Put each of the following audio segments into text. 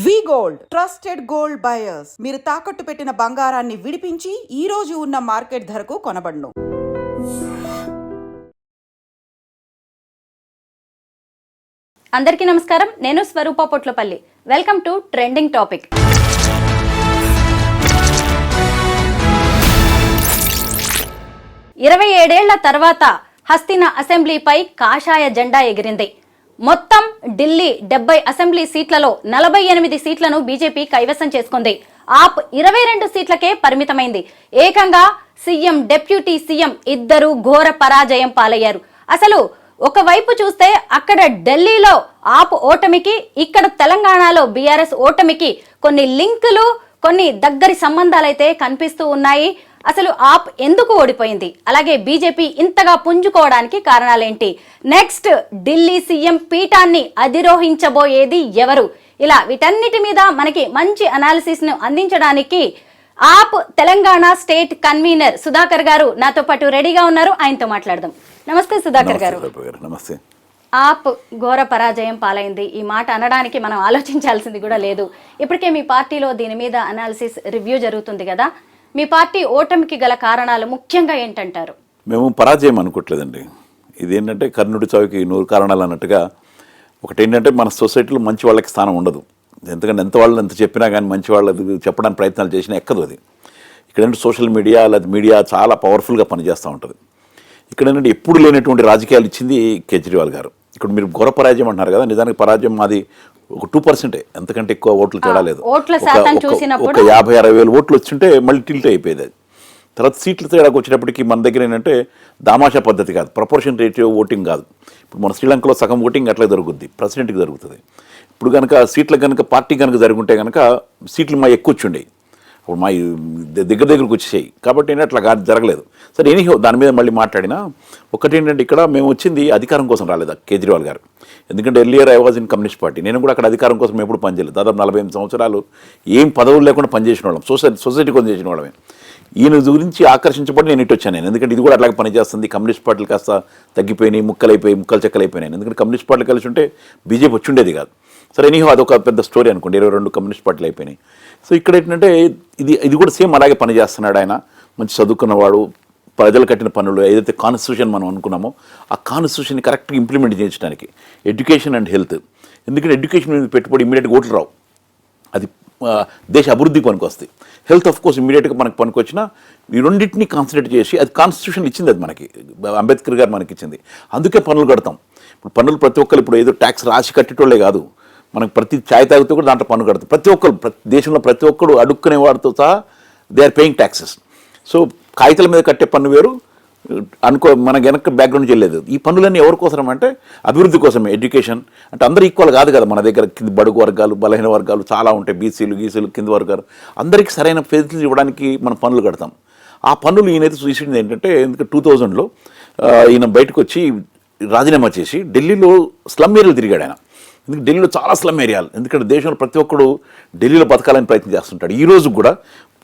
వి gold trusted gold buyers. మీరు తాకట్టు పెట్టిన బంగారాన్ని విడిపించి ఈ రోజు ఉన్న మార్కెట్ ధరకు కొనబడును. అందరికీ నమస్కారం. నేను Swaroopa Potlapalli. Welcome to trending topic. ఇరవై ఏడేళ్ల తర్వాత హస్తిన అసెంబ్లీపై కాషాయ జెండా ఎగిరింది. మొత్తం ఢిల్లీ 70 అసెంబ్లీ సీట్లలో 48 సీట్లను బీజేపీ కైవసం చేసుకుంది. ఆప్ 22 సీట్లకే పరిమితమైంది. ఏకంగా సీఎం, డిప్యూటీ సీఎం ఇద్దరు ఘోర పరాజయం పాలయ్యారు. అసలు ఒకవైపు చూస్తే అక్కడ ఢిల్లీలో ఆప్ ఓటమికి, ఇక్కడ తెలంగాణలో బీఆర్ఎస్ ఓటమికి కొన్ని లింకులు, కొన్ని దగ్గరి సంబంధాలైతే కనిపిస్తూ ఉన్నాయి. అసలు ఆప్ ఎందుకు ఓడిపోయింది, అలాగే బీజేపీ ఇంతగా పుంజుకోవడానికి కారణాలేంటి, నెక్స్ట్ ఢిల్లీ సీఎం పీఠాన్ని అధిరోహించబోయేది ఎవరు, ఇలా వీటన్నిటి మీద మనకి మంచి అనాలిసిస్ ను అందించడానికి ఆప్ తెలంగాణ స్టేట్ కన్వీనర్ సుధాకర్ గారు నాతో పాటు రెడీగా ఉన్నారు. ఆయనతో మాట్లాడదాం. నమస్తే సుధాకర్ గారు. నమస్తే. ఆప్ ఘోర పరాజయం పాలైంది. ఈ మాట అనడానికి మనం ఆలోచించాల్సింది కూడా లేదు. ఇప్పటికే మీ పార్టీలో దీని మీద అనాలిసిస్, రివ్యూ జరుగుతుంది కదా. మీ పార్టీ ఓటమికి గల కారణాలు ముఖ్యంగా ఏంటంటారు? మేము పరాజయం అనుకోవట్లేదండి. ఇదేంటంటే కర్ణుడి చావుకి 100 కారణాలు అన్నట్టుగా, ఒకటేంటంటే మన సొసైటీలో మంచి వాళ్ళకి స్థానం ఉండదు. ఎందుకంటే ఎంత వాళ్ళు ఎంత చెప్పినా కానీ మంచి వాళ్ళది చెప్పడానికి ప్రయత్నాలు చేసినా ఎక్కదు అది. ఇక్కడంటే సోషల్ మీడియా లేదా మీడియా చాలా పవర్ఫుల్గా పనిచేస్తూ ఉంటుంది. ఇక్కడ ఏంటంటే ఎప్పుడు లేనటువంటి రాజకీయాలు ఇచ్చింది కేజ్రీవాల్ గారు. ఇక్కడ మీరు ఘోర పరాజయం అంటున్నారు కదా, నిజానికి పరాజయం మాది ఒక 2%, ఎంతకంటే ఎక్కువ ఓట్లు తేడా లేదు. ఒక 50-60 వేలు ఓట్లు వచ్చింటే మళ్ళీ టిల్ట్ అయిపోయేది. అది తర్వాత సీట్ల తేడాకు వచ్చేటప్పటికి మన దగ్గర ఏంటంటే దామాషా పద్ధతి కాదు, ప్రపోర్షన్ రేషియో ఓటింగ్ కాదు. ఇప్పుడు మన శ్రీలంకలో సగం ఓటింగ్ అట్లా జరుగుద్ది, ప్రెసిడెంట్కి జరుగుతుంది. ఇప్పుడు కనుక సీట్లు కనుక పార్టీ కనుక జరుగుంటే కనుక సీట్లు మా ఎక్కువ వచ్చిండేవి, అప్పుడు మా దగ్గరకు వచ్చేసాయి. కాబట్టి ఏంటంటే అట్లా జరగలేదు. సరే, ఎనీహో దాని మీద మళ్ళీ మాట్లాడినా ఒకటి ఏంటంటే, ఇక్కడ మేము వచ్చింది అధికారం కోసం రాలేదు కేజ్రీవాల్ గారు. ఎందుకంటే earlier I was in communist party. నేను కూడా అక్కడ అధికారం కోసం ఎప్పుడు పనిచేయలేదు. దాదాపు 48 సంవత్సరాలు ఏం పదవులు లేకుండా పనిచేసిన వాళ్ళం, సొసైటీ కోసం చేసిన వాళ్ళమే. ఈయన గురించి ఆకర్షించబడి నేను ఇటు వచ్చాను. ఎందుకంటే ఇది కూడా అట్లాగే పనిచేస్తుంది. కమ్యూనిస్ట్ పార్టీలు కాస్త తగ్గిపోయినాయి, ముక్కలు చెక్కలైపోయినాయి. ఎందుకంటే కమ్యూనిస్ట్ పార్టీలు కలిసి ఉంటే బీజేపీ వచ్చి ఉండేది కాదు. సరే, ఎనీహో అదొక పెద్ద స్టోరీ అనుకోండి. 22 కమ్యూనిస్ట్ పార్టీలు అయిపోయినాయి. సో ఇక్కడ ఏంటంటే ఇది కూడా సేమ్ అలాగే పనిచేస్తున్నాడు ఆయన. మంచి చదువుకున్నవాడు, ప్రజలు కట్టిన పనులు ఏదైతే కాన్స్టిట్యూషన్ మనం అనుకున్నామో ఆ కాన్స్టిట్యూషన్ని కరెక్ట్గా ఇంప్లిమెంట్ చేయించడానికి ఎడ్యుకేషన్ అండ్ హెల్త్. ఎందుకంటే ఎడ్యుకేషన్ మీద పెట్టుబడి ఇమీడియట్గా ఓట్లు రావు, అది దేశ అభివృద్ధి పనికి వస్తాయి. హెల్త్ ఆఫ్ కోర్స్ ఇమీడియట్గా మనకు పనికి వచ్చినా ఈ రెండింటిని కాన్సన్ట్రేట్ చేసి, అది కాన్స్టిట్యూషన్ ఇచ్చింది, అది మనకి అంబేద్కర్ గారు మనకి ఇచ్చింది. అందుకే పనులు కడతాం. ఇప్పుడు పన్నులు ప్రతి ఒక్కరు ఇప్పుడు ఏదో ట్యాక్స్ రాసి కట్టేటోళ్ళే కాదు, మనకు ప్రతి ఛాయ్ తాగితే కూడా దాంట్లో పన్ను కడతాం. ప్రతి ఒక్కరు దేశంలో ప్రతి ఒక్కరు అడుక్కునే వాడితో సహా they are paying taxes. So కాగితాల మీద కట్టే పన్ను వేరు, మన వెనక బ్యాక్గ్రౌండ్ చేయలేదు. ఈ పనులన్నీ ఎవరి కోసం అంటే అభివృద్ధి కోసమే. ఎడ్యుకేషన్ అంటే అందరూ ఈక్వల్ కాదు కదా, మన దగ్గర కింద బడుగు వర్గాలు, బలహీన వర్గాలు చాలా ఉంటాయి, బీసీలు కింద వర్గాలు, అందరికీ సరైన ఫెసిలిటీస్ ఇవ్వడానికి మనం పనులు కడతాం. ఆ పనులు ఈయనైతే చూసింది ఏంటంటే, ఎందుకంటే 2000లో ఈయన బయటకు వచ్చి రాజీనామా చేసి ఢిల్లీలో స్లమ్ ఏరియాలు తిరిగాడు ఆయన. ఎందుకంటే ఢిల్లీలో చాలా స్లమ్ ఏరియాలు, ఎందుకంటే దేశంలో ప్రతి ఒక్కడు ఢిల్లీలో బతకాలని ప్రయత్నం చేస్తుంటాడు. ఈ రోజు కూడా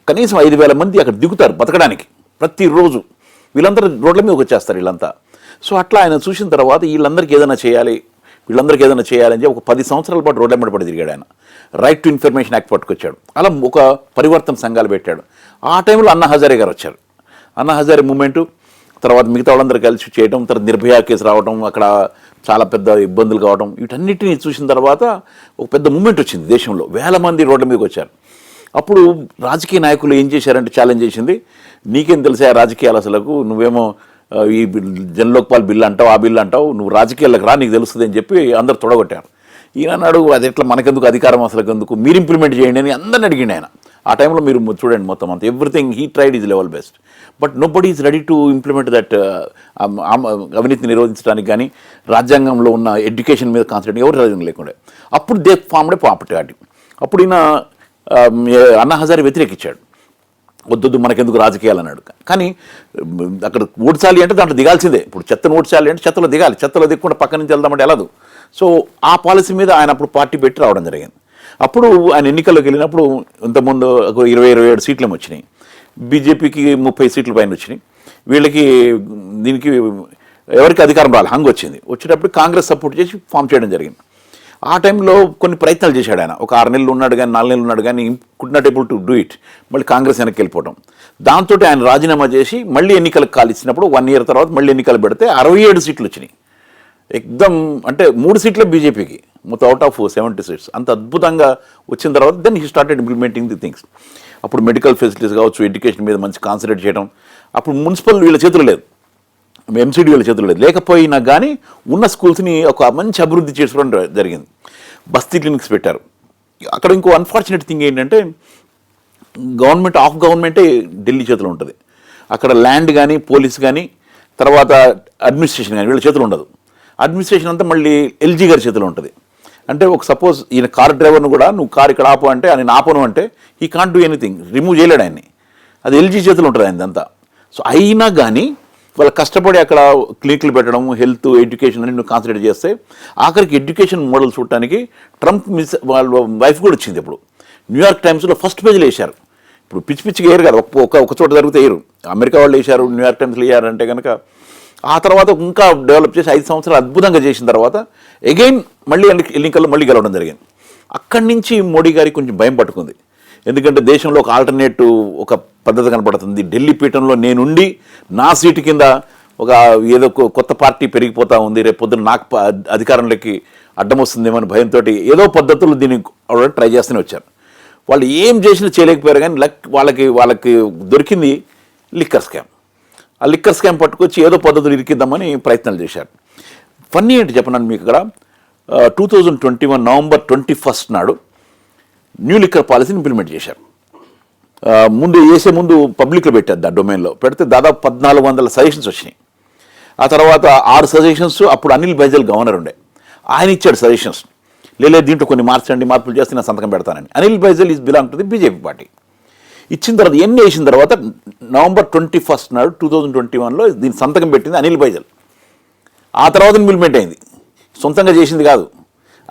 కనీసం 5000 మంది అక్కడ దిగుతారు బతకడానికి ప్రతిరోజు. వీళ్ళందరూ రోడ్ల మీదకి వచ్చేస్తారు వీళ్ళంతా. సో అట్లా ఆయన చూసిన తర్వాత వీళ్ళందరికీ ఏదైనా చేయాలి అని చెప్పి ఒక 10 సంవత్సరాల పాటు రోడ్ల మీద పడి తిరిగాడు ఆయన. రైట్ టు ఇన్ఫర్మేషన్ యాక్ట్ పట్టుకొచ్చాడు. అలా ఒక పరివర్తన సంఘాలు పెట్టాడు. ఆ టైంలో అన్నా హజారే గారు వచ్చారు. అన్నా హజారే మూమెంటు తర్వాత మిగతా వాళ్ళందరూ కలిసి చేయడం, తర్వాత నిర్భయ కేసు రావడం, అక్కడ చాలా పెద్ద ఇబ్బందులు కావడం, వీటన్నిటిని చూసిన తర్వాత ఒక పెద్ద మూమెంట్ వచ్చింది దేశంలో. వేల మంది రోడ్ల మీదకి వచ్చారు. అప్పుడు రాజకీయ నాయకులు ఏం చేశారంటే ఛాలెంజ్ చేసింది, నీకేం తెలిసా రాజకీయాలు అసలకు, నువ్వేమో ఈ జన్లోక్పాల్ బిల్లు అంటావు, ఆ బిల్లు అంటావు, నువ్వు రాజకీయాలకు రా, నీకు తెలుస్తుంది అని చెప్పి అందరు తొడగొట్టారు. ఈయన అన్నాడు, అది ఎట్లా మనకెందుకు అధికారం, అసలు ఎందుకు, మీరు ఇంప్లిమెంట్ చేయండి అని అందరిని అడిగిండు ఆయన. ఆ టైంలో మీరు చూడండి మొత్తం అంతా everything he tried is level best, but nobody is ready to implement that. అవినీతిని నిరోధించడానికి కానీ రాజ్యాంగంలో ఉన్న ఎడ్యుకేషన్ మీద కాన్సన్ట్రేట్ ఎవరు రాజ్యాంగం లేకుండా. అప్పుడు దే ఫార్మ్డ్ ఏ పార్టీ. అప్పుడు ఈయన అన్నా హజారే వ్యతిరేకించాడు, వద్దు మనకెందుకు రాజకీయాలు అన్నాడు. కానీ అక్కడ ఓడ్చాలి అంటే దాంట్లో దిగాల్సిందే. ఇప్పుడు చెత్తను ఓడ్చాలి అంటే చెత్తలో దిగాలి, చెత్తలో దిగకుండా పక్క నుంచి వెళ్దామంటే వెళ్ళదు. సో ఆ పాలసీ మీద ఆయన అప్పుడు పార్టీ పెట్టి రావడం జరిగింది. అప్పుడు ఆయన ఎన్నికల్లోకి వెళ్ళినప్పుడు ఇంతకుముందు 27 సీట్లు వచ్చినాయి, బీజేపీకి 30 సీట్ల పైన వచ్చినాయి, వీళ్ళకి దీనికి ఎవరికి అధికారం రాలి హంగ్ వచ్చింది. వచ్చేటప్పుడు కాంగ్రెస్ సపోర్ట్ చేసి ఫామ్ చేయడం జరిగింది. ఆ టైంలో కొన్ని ప్రయత్నాలు చేశాడు ఆయన. ఒక 6 నెలలు ఉన్నాడు కానీ 4 నెలలు ఉన్నాడు కానీ could not able to do it. మళ్ళీ కాంగ్రెస్ వెనక్కి వెళ్ళిపోవడం. దాంతో ఆయన రాజీనామా చేసి మళ్ళీ ఎన్నికలకు కాల్ ఇచ్చినప్పుడు 1 ఇయర్ తర్వాత మళ్ళీ ఎన్నికలు పెడితే 67 సీట్లు వచ్చినాయి. ఎక్దమ్ అంటే 3 సీట్లే బీజేపీకి మొత్తం అవుట్ ఆఫ్ 70 సీట్స్. అంత అద్భుతంగా వచ్చిన తర్వాత then he started implementing the things. అప్పుడు మెడికల్ ఫెసిలిటీస్ కావచ్చు, ఎడ్యుకేషన్ మీద మంచి కాన్సన్ట్రేట్ చేయడం. అప్పుడు మున్సిపల్ వీళ్ళ చేతులు లేదు, ఎంసీడీ వీళ్ళ చేతులు లేదు. లేకపోయినా కానీ ఉన్న స్కూల్స్ని ఒక మంచి అభివృద్ధి చేసుకోవడం జరిగింది. బస్తీ క్లినిక్స్ పెట్టారు. అక్కడ ఇంకో అన్ఫార్చునేట్ థింగ్ ఏంటంటే గవర్నమెంట్ ఆఫ్ గవర్నమెంటే ఢిల్లీ చేతిలో ఉంటుంది. అక్కడ ల్యాండ్ కానీ పోలీస్ కానీ తర్వాత అడ్మినిస్ట్రేషన్ కానీ వీళ్ళ చేతిలో ఉండదు. అడ్మినిస్ట్రేషన్ అంతా మళ్ళీ ఎల్జీ గారి చేతిలో ఉంటుంది. అంటే ఒక సపోజ్ ఈయన కార్ డ్రైవర్ను కూడా నువ్వు కార్ ఇక్కడ ఆపు అంటే ఆయన ఆపను అంటే ఈ కాంట్ డూ ఎనీథింగ్, రిమూవ్ చేయలేడు ఆయన్ని. అది ఎల్జీ చేతిలో ఉంటుంది ఆయనదంతా. సో అయినా కానీ వాళ్ళు కష్టపడి అక్కడ క్లినిక్లు పెట్టడం, హెల్త్, ఎడ్యుకేషన్ అని నువ్వు కాన్సన్ట్రేట్ చేస్తే ఆఖరికి ఎడ్యుకేషన్ మోడల్ చూడటానికి ట్రంప్ వాళ్ళ వైఫ్ కూడా వచ్చింది. ఇప్పుడు న్యూయార్క్ టైమ్స్లో ఫస్ట్ పేజీలో వేశారు. ఇప్పుడు పిచ్చి పిచ్చిగా వేయరు కదా, ఒక చోట జరిగితే వేయరు. అమెరికా వాళ్ళు వేశారు, న్యూయార్క్ టైమ్స్లో వేయారంటే కనుక ఆ తర్వాత ఇంకా డెవలప్ చేసి 5 సంవత్సరాలు అద్భుతంగా చేసిన తర్వాత అగైన్ మళ్ళీ ఎన్నికల్లో మళ్ళీ గెలవడం జరిగింది. అక్కడి నుంచి మోడీ గారికి కొంచెం భయం పట్టుకుంది. ఎందుకంటే దేశంలో ఒక ఆల్టర్నేటివ్ ఒక పద్ధతి కనపడుతుంది. ఢిల్లీ పీఠంలో నేనుండి నా సీటు కింద ఒక ఏదో కొత్త పార్టీ పెరిగిపోతూ ఉంది, రేపు పొద్దున నాకు అధికారంలోకి అడ్డం వస్తుందేమో అని భయంతో ఏదో పద్ధతులు దీన్ని ట్రై చేస్తూనే వచ్చారు. వాళ్ళు ఏం చేసినా చేయలేకపోయారు. కానీ వాళ్ళకి దొరికింది లిక్కర్ స్కామ్. ఆ లిక్కర్ స్కామ్ పట్టుకొచ్చి ఏదో పద్ధతులు ఇరికిద్దామని ప్రయత్నాలు చేశారు. ఫన్నీ ఏంటి చెప్పన్నాను మీకు. ఇక్కడ 2021 నవంబర్ 21 నాడు న్యూ లిక్కర్ పాలసీని ఇంప్లిమెంట్ చేశారు. ముందు పబ్లిక్లో పెట్టారు. ఆ డొమైన్లో పెడితే దాదాపు 1400 సజెషన్స్ వచ్చినాయి. ఆ తర్వాత 6 సజెషన్స్ అప్పుడు అనిల్ బైజల్ గవర్నర్ ఉండే, ఆయన ఇచ్చాడు సజెషన్స్. లేదు దీంట్లో కొన్ని మార్పులు చేస్తే నేను సంతకం పెడతానని. Anil Baijal is belong to the BJP party. ఇచ్చిన తర్వాత ఎన్ని వేసిన తర్వాత నవంబర్ 21 నాడు 2021లో దీని సంతకం పెట్టింది అనిల్ బైజల్. ఆ తర్వాత ఇంప్లిమెంట్ అయింది, సొంతంగా చేసింది కాదు.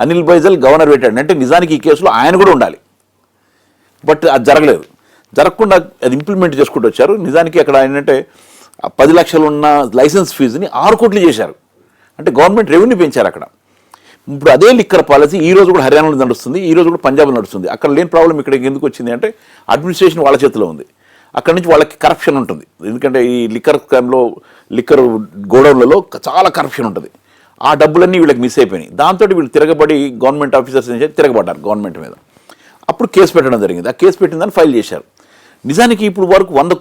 అనిల్ బైజల్ గవర్నర్ పెట్టాడు. అంటే నిజానికి ఈ కేసులో ఆయన కూడా ఉండాలి, బట్ అది జరగలేదు. జరగకుండా అది ఇంప్లిమెంట్ చేసుకుంటూ వచ్చారు. నిజానికి అక్కడ ఏంటంటే 10 లక్షలు ఉన్న లైసెన్స్ ఫీజుని 6 కోట్లు చేశారు. అంటే గవర్నమెంట్ రెవెన్యూ పెంచారు అక్కడ. ఇప్పుడు అదే లిక్కర్ పాలసీ ఈ రోజు కూడా హర్యానాలో నడుస్తుంది, ఈ రోజు కూడా పంజాబ్లో నడుస్తుంది. అక్కడ లేని ప్రాబ్లం ఇక్కడికి ఎందుకు వచ్చింది అంటే అడ్మినిస్ట్రేషన్ వాళ్ళ చేతిలో ఉంది. అక్కడి నుంచి వాళ్ళకి కరప్షన్ ఉంటుంది. ఎందుకంటే ఈ లిక్కర్ స్కామ్లో లిక్కర్ గోడౌన్లలో చాలా కరప్షన్ ఉంటుంది. ఆ డబ్బులన్నీ వీళ్ళకి మిస్ అయిపోయినాయి. దాంతో వీళ్ళు తిరగబడి గవర్నమెంట్ ఆఫీసర్స్ నుంచి తిరగబడ్డారు గవర్నమెంట్ మీద. అప్పుడు కేసు పెట్టడం జరిగింది. ఆ కేసు పెట్టిందని ఫైల్ చేశారు. నిజానికి ఇప్పుడు వరకు 100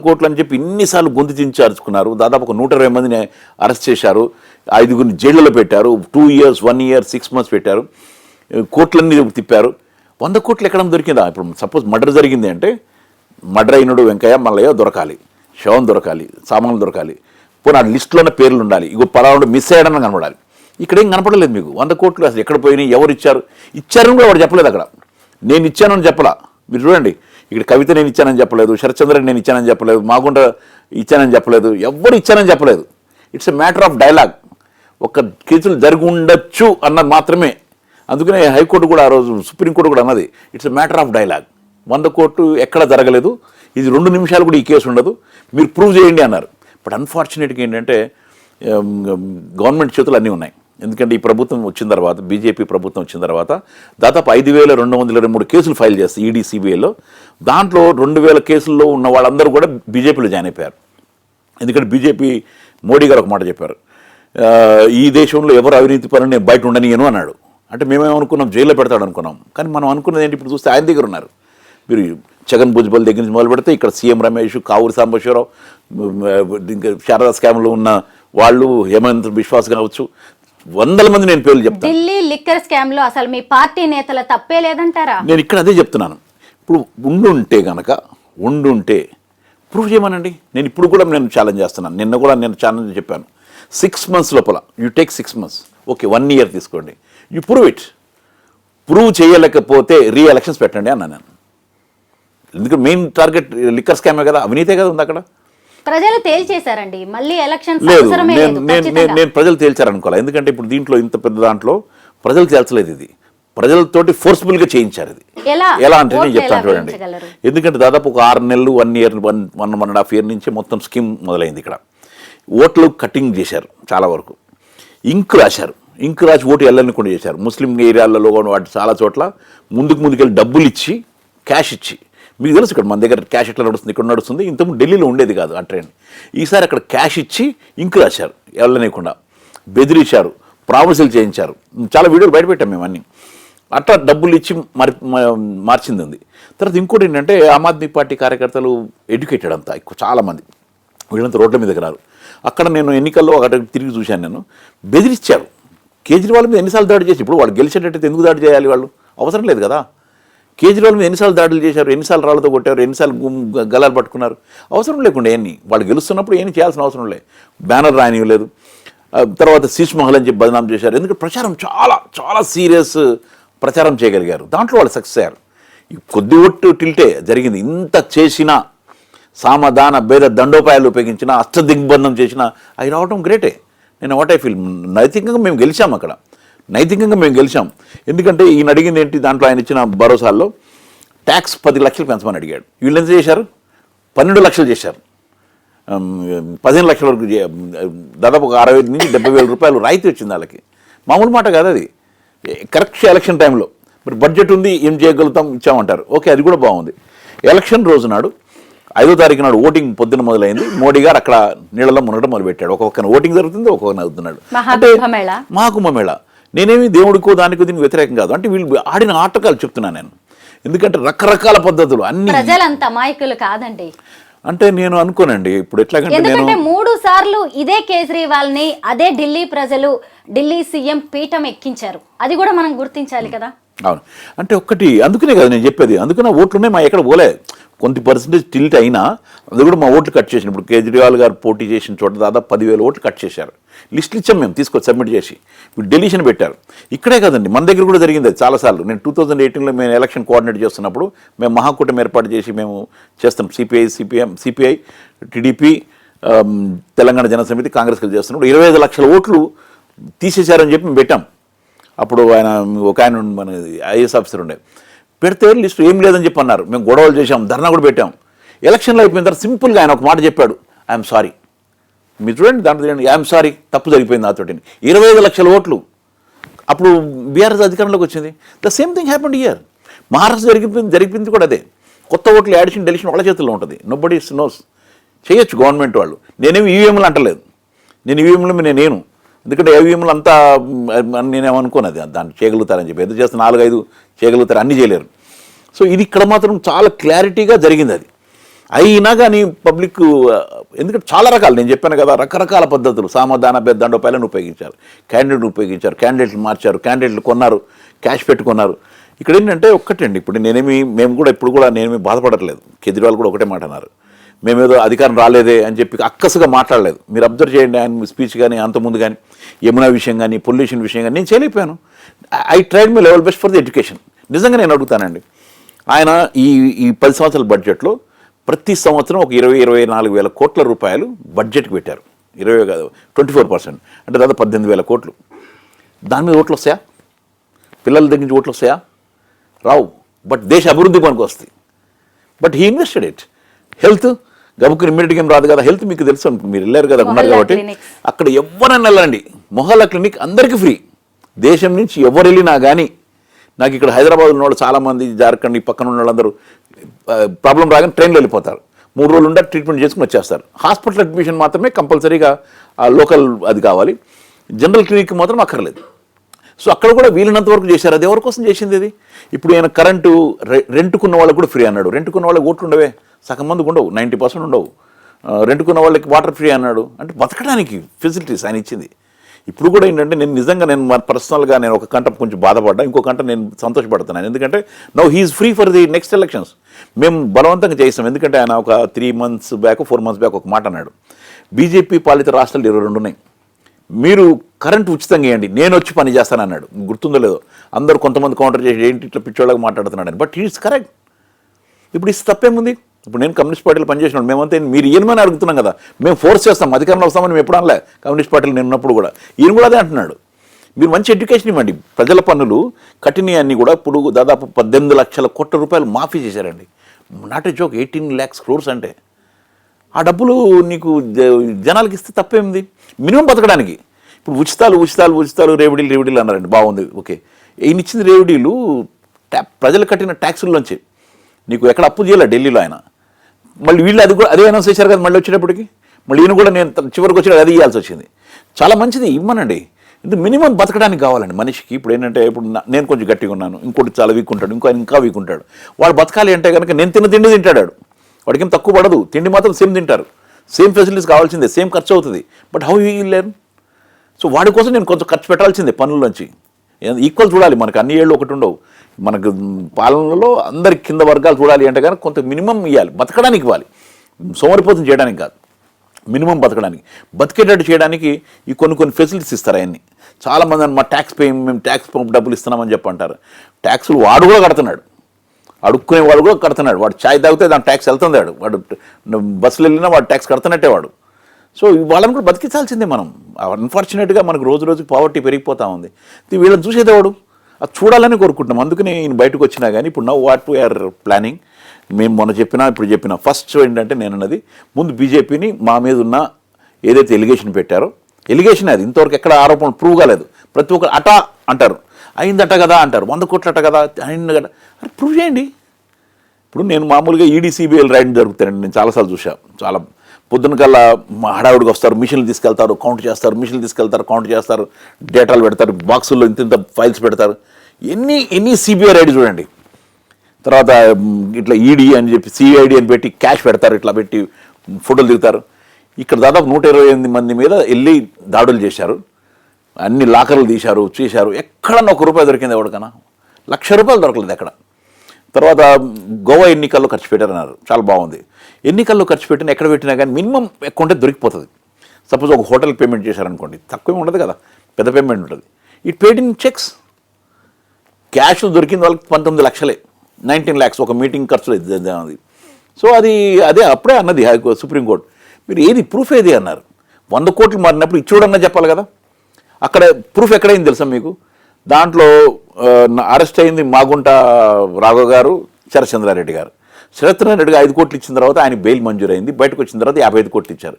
కోట్లు అని చెప్పి ఇన్నిసార్లు గొంతు చించార్చుకున్నారు. దాదాపు ఒక 120 మందిని అరెస్ట్ చేశారు, 5గురిని జైళ్ళలో పెట్టారు, 2 years 1 year 6 months పెట్టారు, కోట్లన్నీ తిప్పారు. 100 కోట్లు ఎక్కడ దొరికిందా? ఇప్పుడు సపోజ్ మర్డర్ జరిగింది అంటే మర్డర్ అయినడు వెంకయ్య మల్లయ్య దొరకాలి, శవం దొరకాలి, సామాన్లు దొరకాలి, పోనీ ఆ లిస్టులోనే పేర్లు ఉండాలి, ఇగో పలానా మిస్ అయ్యాడని కనపడాలి. ఇక్కడ ఏం కనపడలేదు మీకు. 100 కోట్లు అసలు ఎక్కడ పోయినాయి, ఎవరు ఇచ్చారని కూడా వాడు చెప్పలేదు. అక్కడ నేను ఇచ్చానని చెప్పలా. మీరు చూడండి, ఇక్కడ కవిత నేను ఇచ్చానని చెప్పలేదు, శరత్చంద్రని నేను ఇచ్చానని చెప్పలేదు, మాగుంట ఇచ్చానని చెప్పలేదు, ఎవరు ఇచ్చానని చెప్పలేదు. It's a matter of dialogue. ఒక కేసులు జరిగి ఉండొచ్చు అన్నది మాత్రమే. అందుకనే హైకోర్టు కూడా ఆ రోజు సుప్రీంకోర్టు కూడా అన్నది it's a matter of dialogue. 100 కోట్లు ఎక్కడ జరగలేదు, ఇది 2 నిమిషాలు కూడా ఈ కేసు ఉండదు, మీరు ప్రూవ్ చేయండి అన్నారు. బట్ అన్ఫార్చునేట్గా ఏంటంటే గవర్నమెంట్ చేతులు అన్నీ ఉన్నాయి. ఎందుకంటే ఈ ప్రభుత్వం వచ్చిన తర్వాత, బీజేపీ ప్రభుత్వం వచ్చిన తర్వాత దాదాపు 5223 కేసులు ఫైల్ చేస్తాయి ఈడీ సిబిఐలో. దాంట్లో 2000 కేసుల్లో ఉన్న వాళ్ళందరూ కూడా బీజేపీలో జాయిన్ అయిపోయారు. ఎందుకంటే బీజేపీ మోడీ గారు ఒక మాట చెప్పారు, ఈ దేశంలో ఎవరు అవినీతి పనులు నేను బయట ఉండనియను అన్నాడు. అంటే మేమేమనుకున్నాం జైల్లో పెడతాడు అనుకున్నాం, కానీ మనం అనుకున్నది ఏంటి, ఇప్పుడు చూస్తే ఆయన దగ్గర ఉన్నారు. మీరు జగన్ భుజ్బల్ దగ్గర నుంచి మొదలు పెడితే ఇక్కడ సీఎం రమేష్, కావూరి సాంబశివరావు, ఇంకా శారదా స్కామ్లో ఉన్న వాళ్ళు, హేమంత్ బిశ్వాస్ కావచ్చు, 100 మంది నేను పేర్లు చెప్తాను. ఢిల్లీ లిక్కర్ స్కామ్ లో అసలు మీ పార్టీ నేతల తప్పే లేదంటారా? నేను ఇక్కడ అదే చెప్తున్నాను. ఇప్పుడు ఉండుంటే ప్రూవ్ చేయమనండి. నేను ఇప్పుడు కూడా ఛాలెంజ్ చేస్తున్నాను. నిన్న కూడా నేను ఛాలెంజ్ చెప్పాను, 6 months లోపల you take 6 months, okay 1 year తీసుకోండి, యూ ప్రూవ్ ఇట్. ప్రూవ్ చేయలేకపోతే రీఎలక్షన్స్ పెట్టండి అన్నాను నేను. ఎందుకంటే మెయిన్ టార్గెట్ లిక్కర్ స్కామే కదా, అవినీతే కదా ఉంది అక్కడ. ప్రజలు తేల్చేశారండి, మళ్ళీ ఎలక్షన్స్ లేదు. నేను ప్రజలు తేల్చారనుకోవాలి. ఎందుకంటే ఇప్పుడు దీంట్లో ఇంత పెద్ద దాంట్లో ప్రజలు తేల్చలేదు, ఇది ప్రజలతోటి ఫోర్స్ఫుల్గా చేయించారు. ఇది ఎలా అంటే నేను చెప్తాను చూడండి. ఎందుకంటే దాదాపు ఒక 6 నెలలు 1 year 1.5 year నుంచి మొత్తం స్కీమ్ మొదలైంది. ఇక్కడ ఓట్లు కటింగ్ చేశారు, చాలా వరకు ఇంక్ రాశారు. ఇంకు రాసి ఓటు వెళ్ళనికుండా చేశారు. ముస్లిం ఏరియాలలో వాటి చాలా చోట్ల ముందుకెళ్ళి డబ్బులు ఇచ్చి క్యాష్ ఇచ్చి, మీకు తెలుసు ఇక్కడ మన దగ్గర క్యాష్ ఎట్లా నడుస్తుంది, ఇక్కడ నడుస్తుంది, ఇంతకుముందు ఢిల్లీలో ఉండేది కాదు ఆ ట్రైన్. ఈసారి అక్కడ క్యాష్ ఇచ్చి ఇంకు రాశారు, వెళ్ళనీయకుండా బెదిరించారు, ప్రామిసులు చేయించారు. చాలా వీడియోలు బయటపెట్టాం మేము అన్నీ. అట్లా డబ్బులు ఇచ్చి మార్చింది ఉంది. తర్వాత ఇంకోటి ఏంటంటే ఆమ్ ఆద్మీ పార్టీ కార్యకర్తలు ఎడ్యుకేటెడ్ అంతా ఎక్కువ, చాలామంది వీళ్ళంతా రోడ్ల మీదకి రారు. అక్కడ నేను ఎన్నికల్లో అక్కడ తిరిగి చూశాను, నేను బెదిరించారు. కేజ్రీవాల్ మీద ఎన్నిసార్లు దాడి చేసి, ఇప్పుడు వాళ్ళు గెలిచేటట్టయితే ఎందుకు దాడి చేయాలి, వాళ్ళు అవసరం లేదు కదా. కేజ్రీవాల్ మీద ఎన్నిసార్లు దాడులు చేశారు, ఎన్నిసార్లు రాళ్ళతో కొట్టారు, ఎన్నిసార్లు గలాలు పట్టుకున్నారు, అవసరం లేకుండా ఏన్ని వాళ్ళు గెలుస్తున్నప్పుడు ఏమి చేయాల్సిన అవసరం లేదు. బ్యానర్ రానివ్వలేదు. తర్వాత శీష్ మహల్ అని చెప్పి బదనాం చేశారు. ఎందుకంటే ప్రచారం చాలా చాలా సీరియస్ ప్రచారం చేయగలిగారు, దాంట్లో వాళ్ళు సక్సెస్ అయ్యారు. కొద్ది ఒట్టు టిల్టే జరిగింది. ఇంత చేసినా, సామధాన భేద దండోపాయాలు ఉపయోగించిన, అష్టదిగ్బంధం చేసిన అవి రావడం గ్రేటే. నేను వాట్ ఐ ఫీల్, నైతికంగా మేము గెలిచాం, అక్కడ నైతికంగా మేము గెలిచాం. ఎందుకంటే ఈయన అడిగింది ఏంటి, దాంట్లో ఆయన ఇచ్చిన భరోసాల్లో ట్యాక్స్ 10 లక్షలు పెంచమని అడిగాడు. వీళ్ళు ఎంత చేశారు, 12 లక్షలు చేశారు. 15 లక్షల వరకు దాదాపు 60 నుంచి 70 వేల రూపాయలు రాయితీ వచ్చింది వాళ్ళకి. మామూలు మాట కాదు అది. కరెక్ట్ ఎలక్షన్ టైంలో మరి బడ్జెట్ ఉంది, ఏం చేయగలుగుతాం, ఇచ్చామంటారు. ఓకే, అది కూడా బాగుంది. ఎలక్షన్ రోజు నాడు 5వ తారీఖు నాడు ఓటింగ్ పొద్దున మొదలైంది. మోడీ గారు అక్కడ నీళ్ళలో మునగడం మొదలుపెట్టాడు. ఒక్కొక్కన ఓటింగ్ జరుగుతుంది, ఒక్కొక్కన అవుతున్నాడు. మహాకుంభమేళ. నేనేమి దేవుడికో దానికో దీనికి వ్యతిరేకం కాదు. అంటే వీళ్ళు ఆడిన ఆటకాలు చెప్తున్నాను నేను. ఎందుకంటే రకరకాల పద్ధతులు అన్ని, ప్రజలంతా అమాయకులు కాదండి. అంటే నేను అనుకోనండి, ఇప్పుడు ఎట్లాగంటే ఎందుకంటే 3 సార్లు ఇదే కేజ్రీవాల్ ని అదే ఢిల్లీ ప్రజలు ఢిల్లీ సీఎం పీఠం ఎక్కించారు. అది కూడా మనం గుర్తించాలి కదా. అవును, అంటే ఒక్కటి అందుకునే కదా నేను చెప్పేది. అందుకనే ఓట్లున్నాయి, మా ఎక్కడ పోలే. కొంత పర్సెంటేజ్ టిల్ట్ అయినా అది కూడా మా ఓట్లు కట్ చేసిన. ఇప్పుడు కేజ్రీవాల్ గారు పోటీ చేసిన చోట దాదాపు 10,000 ఓట్లు కట్ చేశారు. లిస్టులు ఇచ్చాం మేము, తీసుకొచ్చి సబ్మిట్ చేసి. ఇప్పుడు డెలిషన్ పెట్టారు. ఇక్కడే కదండి, మన దగ్గర కూడా జరిగింది అది చాలాసార్లు. నేను 2018లో మేము ఎలక్షన్ కోఆర్డినేట్ చేస్తున్నప్పుడు మేము మహాకూటమి ఏర్పాటు చేసి మేము చేస్తాం. సిపిఐ టీడీపీ, తెలంగాణ జనసమితి, కాంగ్రెస్ కలిసి చేస్తున్నప్పుడు 25 లక్షల ఓట్లు తీసేశారని చెప్పి మేము పెట్టాం. అప్పుడు ఒక ఆయన మన ఐఏఎస్ ఆఫీసర్ ఉండే, పెడితే లిస్టు ఏం లేదని చెప్పి అన్నారు. మేము గొడవలు చేశాం, ధర్నా కూడా పెట్టాం. ఎలక్షన్లో అయిపోయిన తర్వాత సింపుల్గా ఆయన ఒక మాట చెప్పాడు, ఐఎమ్ సారీ. మీరు చూడండి, దాంట్లో ఐఎమ్ సారీ, తప్పు జరిగిపోయింది నాతోటి. 25 లక్షల ఓట్లు. అప్పుడు బీఆర్ఎస్ అధికారంలోకి వచ్చింది. The same thing happened here. Maharashtra జరిగిపోయింది కూడా అదే. కొత్త ఓట్లు యాడిషన్ డెలిషన్ వాళ్ళ చేతుల్లో ఉంటుంది. Nobody nose. చేయొచ్చు గవర్నమెంట్ వాళ్ళు. నేనేమి ఈవీఎంలు అంటలేదు. నేను ఈవీఎంలు నేను ఎందుకంటే ఈవీఎంలు అంతా నేనేమనుకోను దాన్ని చేయగలుగుతారని చెప్పి. ఎంత చేస్తే 4-5 చేయగలుగుతారు, అన్నీ చేయలేరు. సో ఇది ఇక్కడ మాత్రం చాలా క్లారిటీగా జరిగింది. అది అయినా కానీ పబ్లిక్, ఎందుకంటే చాలా రకాలు నేను చెప్పాను కదా, రకరకాల పద్ధతులు, సామధాన భేద దండోపాయాలను ఉపయోగించారు, క్యాండిడేట్ని ఉపయోగించారు, క్యాండిడేట్లు మార్చారు, క్యాండిడేట్లు కొన్నారు, క్యాష్ పెట్టుకున్నారు. ఇక్కడ ఏంటంటే ఒక్కటండి, ఇప్పుడు మేము కూడా ఇప్పుడు కూడా నేనేమి బాధపడట్లేదు. కేజ్రీవాల్ కూడా ఒకటే మాట అన్నారు, మేమేదో అధికారం రాలేదే అని చెప్పి అక్కసుగా మాట్లాడలేదు. మీరు అబ్జర్వ్ చేయండి, ఆయన స్పీచ్ కానీ అంతకుముందు కానీ యమునా విషయం కానీ పొల్యూషన్ విషయం కానీ నేను చేయలేకపోయాను. I tried my level best for the education. నిజంగా నేను అడుగుతానండి, ఆయన ఈ 10 సంవత్సరాల బడ్జెట్లో ప్రతి సంవత్సరం ఒక 20-24 వేల కోట్ల రూపాయలు బడ్జెట్కి పెట్టారు. 20 కాదు, 24%, అంటే దాదాపు 18,000 కోట్లు. దాని మీద ఓట్లు వస్తాయా? పిల్లల దగ్గర నుంచి ఓట్లు వస్తాయా? రావు. బట్ దేశ అభివృద్ధి పనికి వస్తాయి. But he invested it. Health గబుకు ఇమ్మీడియట్గా ఏం రాదు కదా. హెల్త్ మీకు తెలుసు, మీరు వెళ్ళారు కదా, ఉన్నారు కాబట్టి. అక్కడ ఎవరైనా వెళ్ళండి, మొహల్లా క్లినిక్ అందరికీ ఫ్రీ. దేశం నుంచి ఎవరు వెళ్ళినా కానీ, నాకు ఇక్కడ హైదరాబాద్ ఉన్న వాళ్ళు చాలామంది, జార్ఖండ్ ఈ పక్కన ఉన్న వాళ్ళందరూ ప్రాబ్లం రాగానే ట్రైన్లో వెళ్ళిపోతారు. 3 రోజులు ఉంటే ట్రీట్మెంట్ చేసుకుని వచ్చేస్తారు. హాస్పిటల్ అడ్మిషన్ మాత్రమే కంపల్సరీగా లోకల్ అది కావాలి, జనరల్ క్లినిక్ మాత్రం అక్కర్లేదు. సో అక్కడ కూడా వీలైనంత వరకు చేశారు. అది ఎవరి కోసం చేసింది అది? ఇప్పుడు ఆయన కరెంటు రెంట్కున్న వాళ్ళకు కూడా ఫ్రీ అన్నాడు. రెంట్కున్న వాళ్ళకి ఓట్లు ఉండవే, సగం మందికి ఉండవు, 90% ఉండవు. రెంట్కున్న వాళ్ళకి వాటర్ ఫ్రీ అన్నాడు. అంటే బతకడానికి ఫెసిలిటీస్ ఆయన ఇచ్చింది. ఇప్పుడు కూడా ఏంటంటే నేను పర్సనల్గా నేను ఒక గంట కొంచెం బాధపడ్డా, ఇంకో గంట నేను సంతోషపడుతున్నాను. ఎందుకంటే now he's free for the next elections. మేము బలవంతంగా చేస్తాం. ఎందుకంటే ఆయన ఒక 3 మంత్స్ బ్యాక్ 4 మంత్స్ బ్యాక్ ఒక మాట అన్నాడు, బీజేపీ పాలిత రాష్ట్రాలు 22 ఉన్నాయి, మీరు కరెంటు ఉచితంగా ఇవ్వండి, నేను వచ్చి పని చేస్తాను అన్నాడు. గుర్తుందో లేదో, అందరూ కొంతమంది కౌంటర్ చేసి ఏంటి ఇట్లా పిచ్చోళ్ళగా మాట్లాడుతున్నాడు అని. But eats correct. ఇప్పుడు ఇది తప్పేముంది? ఇప్పుడు నేను కమ్యూనిస్ట్ పార్టీలో పనిచేసినాడు, మేమంతా మీరు ఈయనమని అడుగుతున్నాం కదా, మేము ఫోర్స్ చేస్తాం, అధికారంలో వస్తామని మేము ఎప్పుడు అనలే. కమ్యూనిస్ట్ పార్టీలు నేను ఉన్నప్పుడు కూడా ఈయన కూడా అదే అంటున్నాడు. మీరు మంచి ఎడ్యుకేషన్ ఇవ్వండి. ప్రజల పన్నులు కఠినన్ని కూడా ఇప్పుడు దాదాపు 18 లక్షల కోట్ల రూపాయలు మాఫీ చేశారండి. Not a joke, 18 lakhs crores అంటే. ఆ డబ్బులు నీకు జనాలకి ఇస్తే తప్పేమింది? మినిమం బతకడానికి. ఇప్పుడు ఉచితాలు రేవిడీలు అన్నారండి, బాగుంది, ఓకే. ఈయన ఇచ్చింది రేవిడీలు ప్రజలు కట్టిన ట్యాక్సుల్లోంచి. నీకు ఎక్కడ అప్పు చేయాలి ఢిల్లీలో ఆయన. మళ్ళీ వీళ్ళు అది కూడా అదే అనౌన్స్ చేశారు కదా మళ్ళీ వచ్చేటప్పటికి. మళ్ళీ ఈయన కూడా నేను చివరికి వచ్చి అది ఇవ్వాల్సి వచ్చింది. చాలా మంచిది, ఇవ్వనండి. ఇది మినిమం బతకడానికి కావాలండి మనిషికి. ఇప్పుడు ఏంటంటే ఇప్పుడు నేను కొంచెం గట్టిగా ఉన్నాను, ఇంకోటి చాలా వీక్ ఉంటాడు, ఇంకా వీక్ ఉంటాడు. వాడు బతకాలి అంటే కనుక నేను తిండి తింటాడు, వాడికి ఏం తక్కువ పడదు. తిండి మాత్రం సేమ్ తింటారు, సేమ్ ఫెసిలిటీస్ కావాల్సిందే, సేమ్ ఖర్చు అవుతుంది. But how you learn? So వాడి కోసం నేను కొంచెం ఖర్చు పెట్టాల్సిందే పనుల్లోంచి. ఈక్వల్ చూడాలి, మనకు అన్ని ఏళ్ళు ఒకటి ఉండవు. మనకు పాలనలో అందరి కింద వర్గాలు చూడాలి అంటే కనుక కొంత మినిమం ఇవ్వాలి, బతకడానికి ఇవ్వాలి, సోమరిపోతం చేయడానికి కాదు, మినిమం బతకడానికి. బతికేటట్టు చేయడానికి ఈ కొన్ని ఫెసిలిటీస్ ఇస్తారు. అవన్నీ చాలామంది మా మేము ట్యాక్స్ డబ్బులు ఇస్తున్నామని చెప్పి అంటారు. ట్యాక్సులు వాడు కూడా కడుతున్నాడు, అడుక్కునే వాడు కూడా కడుతున్నాడు. వాడు ఛాయ్ తాగితే దాని ట్యాక్స్ వెళ్తుంది, వాడు బస్సులు వెళ్ళినా వాడు ట్యాక్స్ కడుతున్నట్టే వాడు. సో వాళ్ళని కూడా బతికించాల్సిందే మనం. అన్ఫార్చునేట్గా మనకు రోజు రోజుకి పావర్టీ పెరిగిపోతూ ఉంది. వీళ్ళని చూసేదేవాడు, అది చూడాలని కోరుకుంటున్నాం. అందుకని నేను బయటకు వచ్చినా కానీ ఇప్పుడు నౌ వాట్ వీఆర్ ప్లానింగ్. మేము మొన్న ఇప్పుడు చెప్పిన ఫస్ట్ ఏంటంటే నేను అన్నది ముందు బీజేపీని మా మీద ఉన్న ఏదైతే ఎలిగేషన్ పెట్టారో, ఎలిగేషన్ అది ఇంతవరకు ఎక్కడ ఆరోపణ ప్రూవ్ కాలేదు. ప్రతి ఒక్కరు అటా అంటారు, అయిందట కదా అంటారు, 100 కోట్లట కదా అయింది కదా, అది ప్రూవ్ చేయండి. ఇప్పుడు నేను మామూలుగా ఈడీ సిబిఐలు రైడ్ జరుగుతానండి, నేను చాలాసార్లు చూసాను. చాలా పొద్దున కల్లా హడావుడికి వస్తారు, మిషన్లు తీసుకెళ్తారు, కౌంట్ చేస్తారు, మిషన్లు తీసుకెళ్తారు, కౌంట్ చేస్తారు, డేటాలు పెడతారు, బాక్సుల్లో ఇంత ఫైల్స్ పెడతారు. ఎన్ని సిబిఐ రైడ్ చూడండి. తర్వాత ఇట్లా ఈడీ అని చెప్పి సిఐడి అని పెట్టి క్యాష్ పెడతారు, ఇట్లా పెట్టి ఫోటోలు దిగుతారు. ఇక్కడ దాదాపు 128 మంది మీద వెళ్ళి దాడులు చేశారు, అన్ని లాకర్లు తీశారు, చేశారు. ఎక్కడన్నా ₹1 దొరికింది ఎవరికన్నా? ₹1,00,000 దొరకలేదు ఎక్కడ. తర్వాత గోవా ఎన్నికల్లో ఖర్చు పెట్టారన్నారు, చాలా బాగుంది. ఎన్నికల్లో ఖర్చు పెట్టిన ఎక్కడ పెట్టినా కానీ మినిమం ఎక్కువ ఉంటే దొరికిపోతుంది. సపోజ్ ఒక హోటల్కి పేమెంట్ చేశారనుకోండి, తక్కువ ఉండదు కదా, పెద్ద పేమెంట్ ఉంటుంది. It paid in checks. Cash దొరికింది వాళ్ళకి 19 లక్షలే, 19 lakhs ఒక మీటింగ్ ఖర్చులు అది. సో అదే అప్పుడే అన్నది సుప్రీంకోర్టు, మీరు ఏది ప్రూఫ్ ఏది అన్నారు. 100 కోట్లు మారినప్పుడు ఇచ్చోడన్నా చెప్పాలి కదా. అక్కడ ప్రూఫ్ ఎక్కడైంది తెలుసా మీకు? దాంట్లో అరెస్ట్ అయింది మాగుంట రాఘవ్ గారు, శరత్చంద్రారెడ్డి గారు. శరత్చంద్రారెడ్డిగా 5 కోట్లు ఇచ్చిన తర్వాత ఆయన బెయిల్ మంజూరైంది. బయటకు వచ్చిన తర్వాత 55 కోట్లు ఇచ్చారు.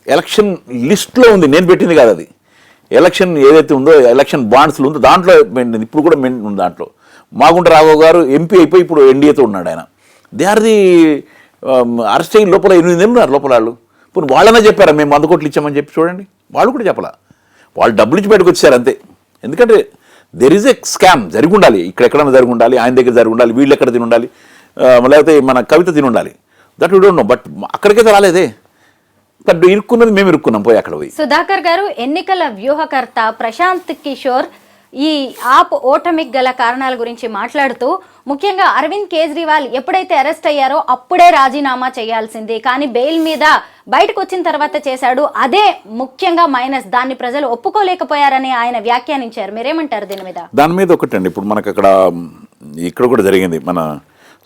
ఎలక్షన్ లిస్ట్లో ఉంది, నేను పెట్టింది కాదు అది. ఎలక్షన్ ఏదైతే ఉందో, ఎలక్షన్ బాండ్స్లో ఉందో దాంట్లో ఇప్పుడు కూడా ఉంది. దాంట్లో మాగుంట రాఘవ్ గారు ఎంపీ అయిపోయి ఇప్పుడు ఎన్డీఏతో ఉన్నాడు ఆయన. దే ఆర్ ది అరెస్ట్ అయిన లోపల 8 నెలలు ఉన్నారు లోపల వాళ్ళు. ఇప్పుడు వాళ్ళనే చెప్పారా మేము 100 కోట్లు ఇచ్చామని చెప్పి? చూడండి, వాళ్ళు కూడా చెప్పాలా. వాళ్ళు డబ్బులు ఇచ్చి బయటకు వచ్చారు అంతే. ఎందుకంటే దెర్ ఈజ్ ఎ స్కామ్ జరిగి ఉండాలి, ఇక్కడెక్కడైనా జరిగి ఉండాలి, ఆయన దగ్గర జరిగి ఉండాలి, వీళ్ళు ఎక్కడ తిని ఉండాలి, లేకపోతే మన కవిత తిని ఉండాలి. That you don't know. But అక్కడికైతే రాలేదే. బట్ ఇరుక్కున్నది మేము ఇరుక్కున్నాం పోయి అక్కడ పోయి. సుధాకర్ గారు, ఎన్నికల వ్యూహకర్త ప్రశాంత్ కిషోర్ ఈ ఆప్ ఓటమికి గల కారణాల గురించి మాట్లాడుతూ, ముఖ్యంగా అరవింద్ కేజ్రీవాల్ ఎప్పుడైతే అరెస్ట్ అయ్యారో అప్పుడే రాజీనామా చేయాల్సింది, కానీ బెయిల్ మీద బయటకు వచ్చిన తర్వాత చేశాడు, అదే ముఖ్యంగా మైనస్, దాన్ని ప్రజలు ఒప్పుకోలేకపోయారని ఆయన వ్యాఖ్యానించారు. మీరేమంటారు దీని మీద? దాని మీద ఒకటండి, ఇప్పుడు మనకు ఇక్కడ కూడా జరిగింది. మన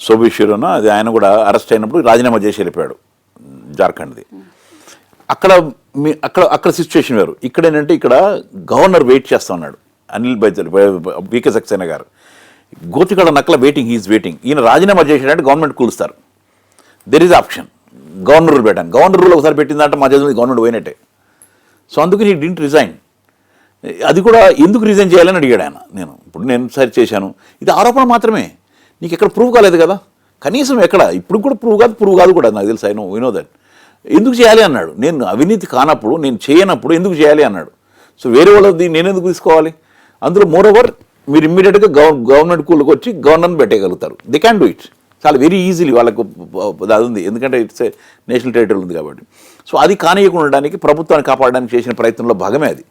సోబీశ్వరన అది ఆయన కూడా అరెస్ట్ అయినప్పుడు రాజీనామా చేసి వెళ్ళిపోయాడు జార్ఖండ్ది. అక్కడ సిచ్యువేషన్ వేరు. ఇక్కడ ఏంటంటే ఇక్కడ గవర్నర్ వెయిట్ చేస్తా ఉన్నాడు, అనిల్ బైజల్, వికే సక్సేనా గారు. గోతికాడ నక్కల వెయిటింగ్, హీఈస్ వెయిటింగ్. ఈయన రాజీనామా చేసేటంటే గవర్నమెంట్ కూలుస్తారు. There is option governor rule పెట్టాను. గవర్నర్ రూల్ ఒకసారి పెట్టిందంటే మా చేతుల్లో గవర్నమెంట్ పోయినట్టే. సో అందుకని ఈ డింట్ రిజైన్. అది కూడా ఎందుకు రిజైన్ చేయాలని అడిగాడు ఆయన. నేను సరి చేశాను, ఇది ఆరోపణ మాత్రమే, నీకు ఎక్కడ ప్రూవ్ కాలేదు కదా, కనీసం ఎక్కడ ఇప్పుడు కూడా ప్రూవ్ కాదు కూడా నాకు తెలుసు. I know that. ఎందుకు చేయాలి అన్నాడు. నేను అవినీతి కానప్పుడు, నేను చేయనప్పుడు ఎందుకు చేయాలి అన్నాడు. సో వేరే వాళ్ళది నేను ఎందుకు తీసుకోవాలి? అందులో మోరోవర్ మీరు ఇమ్మీడియట్గా గవర్నమెంట్ కూలకు వచ్చి గవర్నర్ని పెట్టేయగలుగుతారు. దే క్యాన్ డూ ఇట్ చాలా వెరీ ఈజీలీ. వాళ్ళకు అది ఉంది, ఎందుకంటే ఇట్స్ ఏ నేషనల్ టెరిటరీ ఉంది కాబట్టి. సో అది కానీయకుండా ఉండడానికి, ప్రభుత్వాన్ని కాపాడడానికి చేసిన ప్రయత్నంలో భాగమే అది.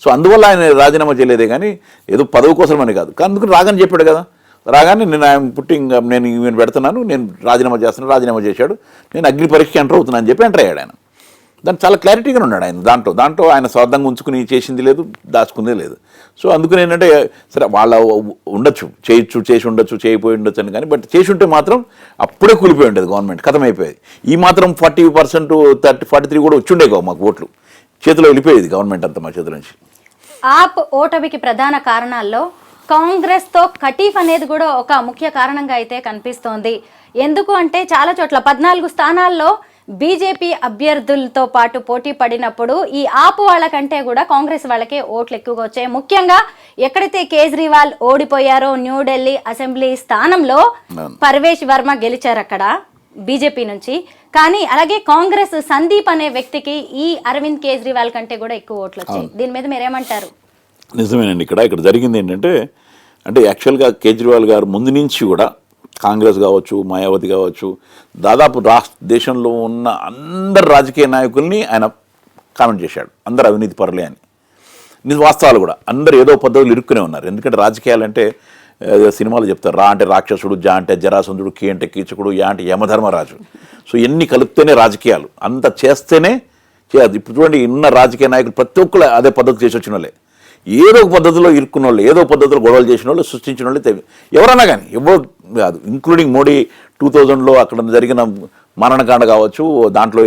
సో అందువల్ల ఆయన రాజీనామా చేయలేదే కానీ ఏదో పదవి కోసం అని కాదు. అందుకని రాగానే చెప్పాడు కదా, రాగానే నేను పెడుతున్నాను, నేను రాజీనామా చేస్తున్నాను, రాజీనామా చేశాడు, నేను అగ్ని పరీక్ష ఎంటర్ అవుతున్నాను అని చెప్పి ఎంటర్ అయ్యాడు ఆయన. దాన్ని చాలా క్లారిటీగా ఉన్నాడు ఆయన. దాంట్లో ఆయన స్వార్థంగా ఉంచుకుని చేసింది లేదు, దాచుకుందే లేదు. సో అందుకని ఏంటంటే సరే వాళ్ళ ఉండొచ్చు, చేసి ఉండొచ్చు, చేయపోయి ఉండొచ్చు అని, కానీ బట్ చేసి ఉంటే మాత్రం అప్పుడే కూలిపోయి ఉండేది గవర్నమెంట్, ఖతమైపోయేది. ఈ మాత్రం 40%, 43 కూడా వచ్చిండే కావు మాకు ఓట్లు, చేతిలో వెళ్ళిపోయేది గవర్నమెంట్ అంతా మా చేతుల నుంచి. ఆప్ ఓటమికి ప్రధాన కారణాల్లో కాంగ్రెస్తో కటీఫ్ అనేది కూడా ఒక ముఖ్య కారణంగా అయితే కనిపిస్తోంది. ఎందుకు అంటే చాలా చోట్ల 14 స్థానాల్లో బీజేపీ అభ్యర్థులతో పాటు పోటీ పడినప్పుడు ఈ ఆపు వాళ్ళకంటే కూడా కాంగ్రెస్ వాళ్ళకే ఓట్లు ఎక్కువగా వచ్చాయి. ముఖ్యంగా ఎక్కడైతే కేజ్రీవాల్ ఓడిపోయారో న్యూఢిల్లీ అసెంబ్లీ స్థానంలో పర్వేష్ వర్మ గెలిచారు అక్కడ బీజేపీ నుంచి. కానీ అలాగే కాంగ్రెస్ సందీప్ అనే వ్యక్తికి ఈ అరవింద్ కేజ్రీవాల్ కంటే కూడా ఎక్కువ ఓట్లు వచ్చాయి. దీని మీద మీరేమంటారు? నిజమేనండి. ఇక్కడ జరిగింది ఏంటంటే యాక్చువల్గా కేజ్రీవాల్ గారు ముందు నుంచి కూడా కాంగ్రెస్ కావచ్చు, మాయావతి కావచ్చు, దాదాపు దేశంలో ఉన్న అందరు రాజకీయ నాయకుల్ని ఆయన కామెంట్ చేశాడు, అందరు అవినీతి పరులే అని. వాస్తవాలు కూడా అందరు ఏదో పద్ధతులు ఇరుక్కునే ఉన్నారు. ఎందుకంటే రాజకీయాలంటే సినిమాలు చెప్తారు, రా అంటే రాక్షసుడు, జా అంటే జరాసంధుడు, కి అంటే కీచకుడు, యా అంటే యమధర్మరాజు. సో ఎన్ని కలిపితేనే రాజకీయాలు, అంత చేస్తేనే చేయదు. ఇప్పుడు చూడండి, ఉన్న రాజకీయ నాయకులు ప్రతి ఒక్కరు అదే పద్ధతి చేసి వచ్చిన వాళ్ళే, ఏదో ఒక పద్ధతిలో ఇరుక్కున్న వాళ్ళు, ఏదో పద్ధతిలో గొడవలు చేసిన వాళ్ళు, సృష్టించిన వాళ్ళు ఎవరన్నా కానీ, ఎవరు కాదు. ఇంక్లూడింగ్ మోడీ 2000లో అక్కడ జరిగిన మరణకాండ కావచ్చు, దాంట్లో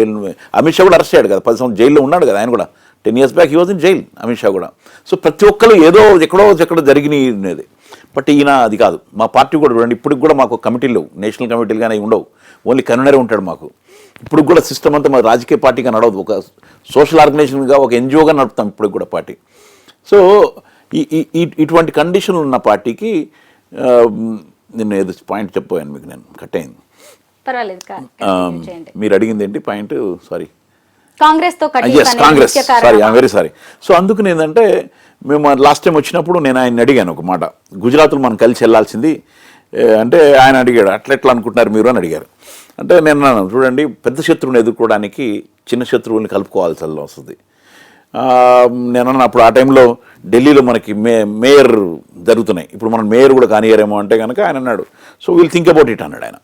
అమిత్ షా కూడా అరెస్ట్ అయ్యాడు కదా, 10 సంవత్సరాలు జైల్లో ఉన్నాడు కదా ఆయన కూడా. 10 years back he was in jail, Amit Shah కూడా. సో ప్రతి ఒక్కరు ఏదో ఎక్కడో జరిగినది. బట్ ఈయన అది కాదు. మా పార్టీ కూడా చూడండి, ఇప్పటికి కూడా మాకు కమిటీలు లేవు, నేషనల్ కమిటీలు కానీ ఉండవు, ఓన్లీ కన్వీనరే ఉంటాడు మాకు. ఇప్పుడు కూడా సిస్టమ్ అంతా మా రాజకీయ పార్టీగా నడవదు, ఒక సోషల్ ఆర్గనైజేషన్గా, ఒక ఎన్జిఓగా నడుపుతాం ఇప్పుడు కూడా పార్టీ. సో ఇటువంటి కండిషన్లు ఉన్న పార్టీకి నేను ఏదో పాయింట్ చెప్పాను మీకు, నేను కట్ అయింది. మీరు అడిగింది ఏంటి point? Sorry, Congress, sorry, I'm very sorry. So అందుకు ఏంటంటే, మేము లాస్ట్ టైం వచ్చినప్పుడు నేను ఆయన అడిగాను ఒక మాట, గుజరాత్లో మనం కలిసి వెళ్ళాల్సింది అంటే ఆయన అడిగాడు, అట్లా అనుకుంటున్నారు మీరు అని అడిగారు. అంటే నేను అన్నాను, చూడండి, పెద్ద శత్రువుని ఎదుర్కోవడానికి చిన్న శత్రువుని కలుపుకోవాల్సి వస్తుంది. నేను అన్నాను అప్పుడు, ఆ టైంలో ఢిల్లీలో మనకి మేయర్ జరుగుతున్నాయి, ఇప్పుడు మనం మేయర్ కూడా కానియరేమో అంటే కనుక ఆయన అన్నాడు, so we'll think about it అన్నాడు ఆయన.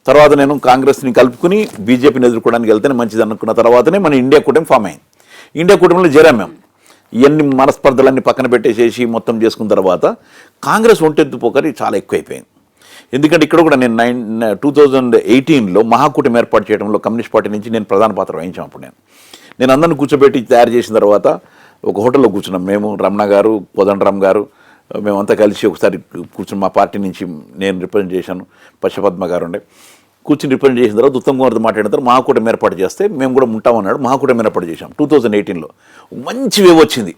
తర్వాత నేను కాంగ్రెస్ని కలుపుకుని బీజేపీని ఎదుర్కోవడానికి వెళ్తేనే మంచిది అనుకున్న తర్వాతనే మన ఇండియా కూటమి ఫామ్ అయింది. ఇండియా కూటమిలో చేరాం మేము. ఇవన్నీ మనస్పర్ధలన్నీ పక్కన పెట్టేసేసి మొత్తం చేసుకున్న తర్వాత కాంగ్రెస్ ఒంటెత్తు పోకరి చాలా ఎక్కువైపోయింది. ఎందుకంటే ఇక్కడ కూడా నేను 2018లో మహాకూటమి ఏర్పాటు చేయడంలో కమ్యూనిస్ట్ పార్టీ నుంచి నేను ప్రధాన పాత్ర వహించాం. అప్పుడు నేను అందరిని కూర్చోబెట్టి తయారు చేసిన తర్వాత ఒక హోటల్లో కూర్చున్నాం, మేము, రమణ గారు, కోదండరామ్ గారు, మేమంతా కలిసి ఒకసారి కూర్చుని, మా పార్టీ నుంచి నేను రిప్రజెంట్ చేశాను, పశ్చపద్మ గారు ఉండే, కూర్చుని రిప్రజెంట్ చేసిన తర్వాత ఉత్తమ్ కుమార్తో మాట్లాడిన తర్వాత మహాకూటమి ఏర్పాటు చేస్తే మేము కూడా ఉంటామన్నాడు. మహాకూటమి ఏర్పాటు చేశాం 2018లో. మంచి వేవ్ వచ్చింది,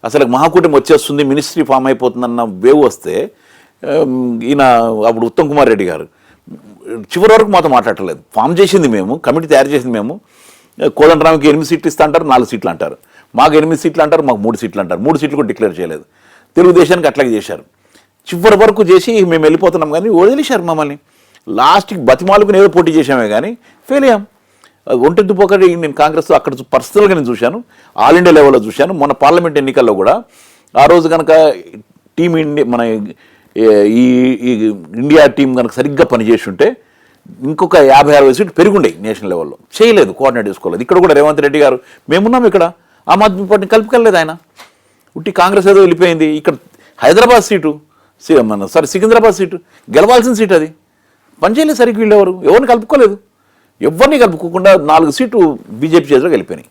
అసలు మహాకూటమి వచ్చేస్తుంది, మినిస్ట్రీ ఫామ్ అయిపోతుందన్న వేవ్ వస్తే ఈయన అప్పుడు ఉత్తమ్ కుమార్ రెడ్డి గారు చివరి వరకు మాతో మాట్లాడలేదు. ఫామ్ చేసింది మేము, కమిటీ తయారు చేసింది మేము. కోదండరామ్కి 8 సీట్లు ఇస్తా అంటారు, 4 సీట్లు అంటారు, మాకు 8 సీట్లు అంటారు, మాకు 3 సీట్లు అంటారు. 3 సీట్లు కూడా డిక్లేర్ చేయలేదు. తెలుగుదేశానికి అట్లాగే చేశారు, చివరి వరకు చేసి మేము వెళ్ళిపోతున్నాం కానీ వదిలేశారు మమ్మల్ని. లాస్ట్కి బతిమాలుకుని ఏదో పోటీ చేసామే కానీ ఫెయిల్ అయ్యాం. ఒంటెత్తు పోకరి నేను కాంగ్రెస్ అక్కడ పర్సనల్గా నేను చూశాను, ఆల్ ఇండియా లెవెల్లో చూశాను. మొన్న పార్లమెంట్ ఎన్నికల్లో కూడా ఆ రోజు కనుక టీం ఇండియా, మన ఈ ఇండియా టీం కనుక సరిగ్గా పనిచేసి ఉంటే ఇంకొక 50-60 సీట్లు పెరుగుండే నేషనల్ లెవెల్లో. చేయలేదు, కోఆర్డినేట్ చేసుకోలేదు. ఇక్కడ కూడా రేవంత్ రెడ్డి గారు మేమున్నాం, ఇక్కడ ఆమ్ ఆద్మీ పార్టీని కలుపుకెళ్ళలేదు ఆయన, ఉట్టి కాంగ్రెస్ ఏదో వెళ్ళిపోయింది. ఇక్కడ హైదరాబాద్ సీటు, సికింద్రాబాద్ సీటు గెలవాల్సిన సీట్, అది పనిచేయలేదు సరిగ్గా. వీళ్ళు ఎవరిని కలుపుకోలేదు, ఎవరిని కలుపుకోకుండా 4 సీట్లు బీజేపీ చేతిలోకి వెళ్ళిపోయినాయి.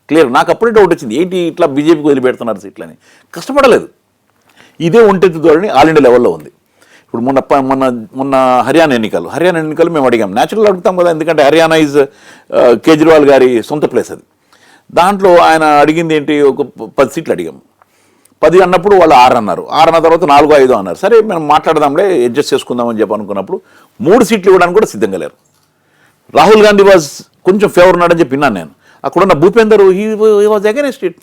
క్లియర్. నాకు అప్పుడే డౌట్ వచ్చింది, ఏంటి ఇట్లా బీజేపీకి వదిలిపెడుతున్నారు సీట్లని. కష్టపడలేదు. ఇదే ఒంటెత్తు ధోరణి ఆల్ ఇండియా లెవెల్లో ఉంది. ఇప్పుడు మొన్న హర్యానా ఎన్నికలు మేము అడిగాం, న్యాచురల్ అడుగుతాం కదా, ఎందుకంటే హర్యానా ఈజ్ కేజ్రీవాల్ గారి సొంత ప్లేస్ అది. దాంట్లో ఆయన అడిగింది ఏంటి, ఒక 10 సీట్లు అడిగాం. 10 అన్నప్పుడు వాళ్ళు 6 అన్నారు, 6 అన్న తర్వాత 4-5 అన్నారు. సరే మేము మాట్లాడదాంలే, అడ్జస్ట్ చేసుకుందామని చెప్పి అనుకున్నప్పుడు 3 సీట్లు ఇవ్వడానికి కూడా సిద్ధంగా లేరు. రాహుల్ గాంధీ కొంచెం ఫేవర్ ఉన్నాడని చెప్పి విన్నాను నేను. అక్కడున్న Bhupender he was against it,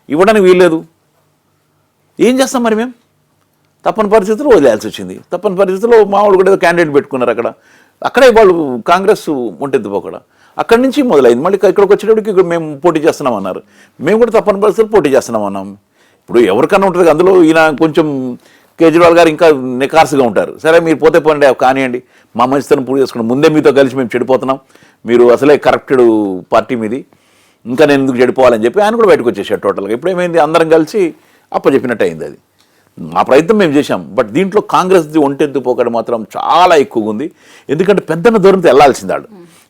ఇవ్వడానికి వీల్లేదు. ఏం చేస్తాం మరి మేము? తప్పని పరిస్థితుల్లో వదిలేయాల్సి వచ్చింది. తప్పని పరిస్థితుల్లో మామూలు కూడా ఏదో క్యాండిడేట్ పెట్టుకున్నారు అక్కడే వాళ్ళు కాంగ్రెస్ ఒంటెత్తుపోకడ. అక్కడి నుంచి మొదలైంది. మళ్ళీ ఇక్కడికి వచ్చేటప్పటికి ఇక్కడ మేము పోటీ చేస్తున్నామన్నారు, మేము కూడా తప్పని పరిస్థితులు పోటీ చేస్తున్నామన్నాం. ఇప్పుడు ఎవరికన్నా ఉంటుంది, అందులో ఈయన కొంచెం కేజ్రీవాల్ గారు ఇంకా నికార్సుగా ఉంటారు. సరే మీరు పోతే పోండి, కానివ్వండి, మా మంచితనం పూర్తి చేసుకున్నాం, ముందే మీతో కలిసి మేము చెడిపోతున్నాం, మీరు అసలే కరప్టెడ్ పార్టీ మీది, ఇంకా నేను ఎందుకు చెడిపోవాలని చెప్పి ఆయన కూడా బయటకు వచ్చేసాడు టోటల్గా. ఇప్పుడు ఏమైంది, అందరం కలిసి అప్పచెప్పినట్టు అయింది. అది మా ప్రయత్నం మేము చేశాం. బట్ దీంట్లో కాంగ్రెస్ది ఒంటెత్తు పోకడ మాత్రం చాలా ఎక్కువగా ఉంది. ఎందుకంటే పెద్దన్న దూరంతో వెళ్ళాల్సింది వాళ్ళు.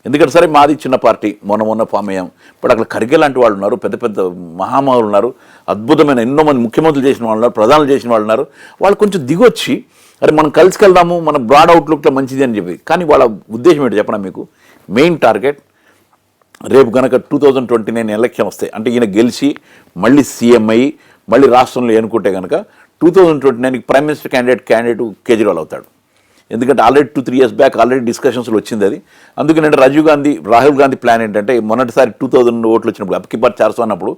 ఎందుకంటే సరే మాది చిన్న పార్టీ, మొన్న ఫామ్ అయ్యాం. ఇప్పుడు అక్కడ ఖర్గే లాంటి వాళ్ళు ఉన్నారు, పెద్ద పెద్ద మహామహులు ఉన్నారు, అద్భుతమైన ఎన్నో మంది ముఖ్యమంత్రులు చేసిన వాళ్ళు ఉన్నారు, ప్రధానులు చేసిన వాళ్ళు ఉన్నారు. వాళ్ళు కొంచెం దిగొచ్చి అరే మనం కలిసికెళ్దాము, మన బ్రాడ్ అవుట్లుక్లో మంచిది అని చెప్పి. కానీ వాళ్ళ ఉద్దేశం ఏంటో చెప్పనా మీకు? మెయిన్ టార్గెట్ రేపు కనుక 2029 ఎలక్షన్ వస్తాయి అంటే ఈయన గెలిచి మళ్ళీ సీఎం అయ్యి మళ్ళీ రాష్ట్రంలో ఎన్నుకుంటే కనుక 2029కి ప్రైమ్ మినిస్టర్ క్యాండిడేట్ కేజ్రీవాల్ అవుతాడు. ఎందుకంటే ఆల్రెడీ 2-3 years బ్యాక్ ఆల్రెడీ డిస్కషన్స్లో వచ్చింది అది. అందుకనంటే రాహుల్ గాంధీ ప్లాన్ ఏంటంటే మొన్నటిసారి 2000 ఓట్లు వచ్చినప్పుడు అబ్కి బార్ 400 అన్నప్పుడు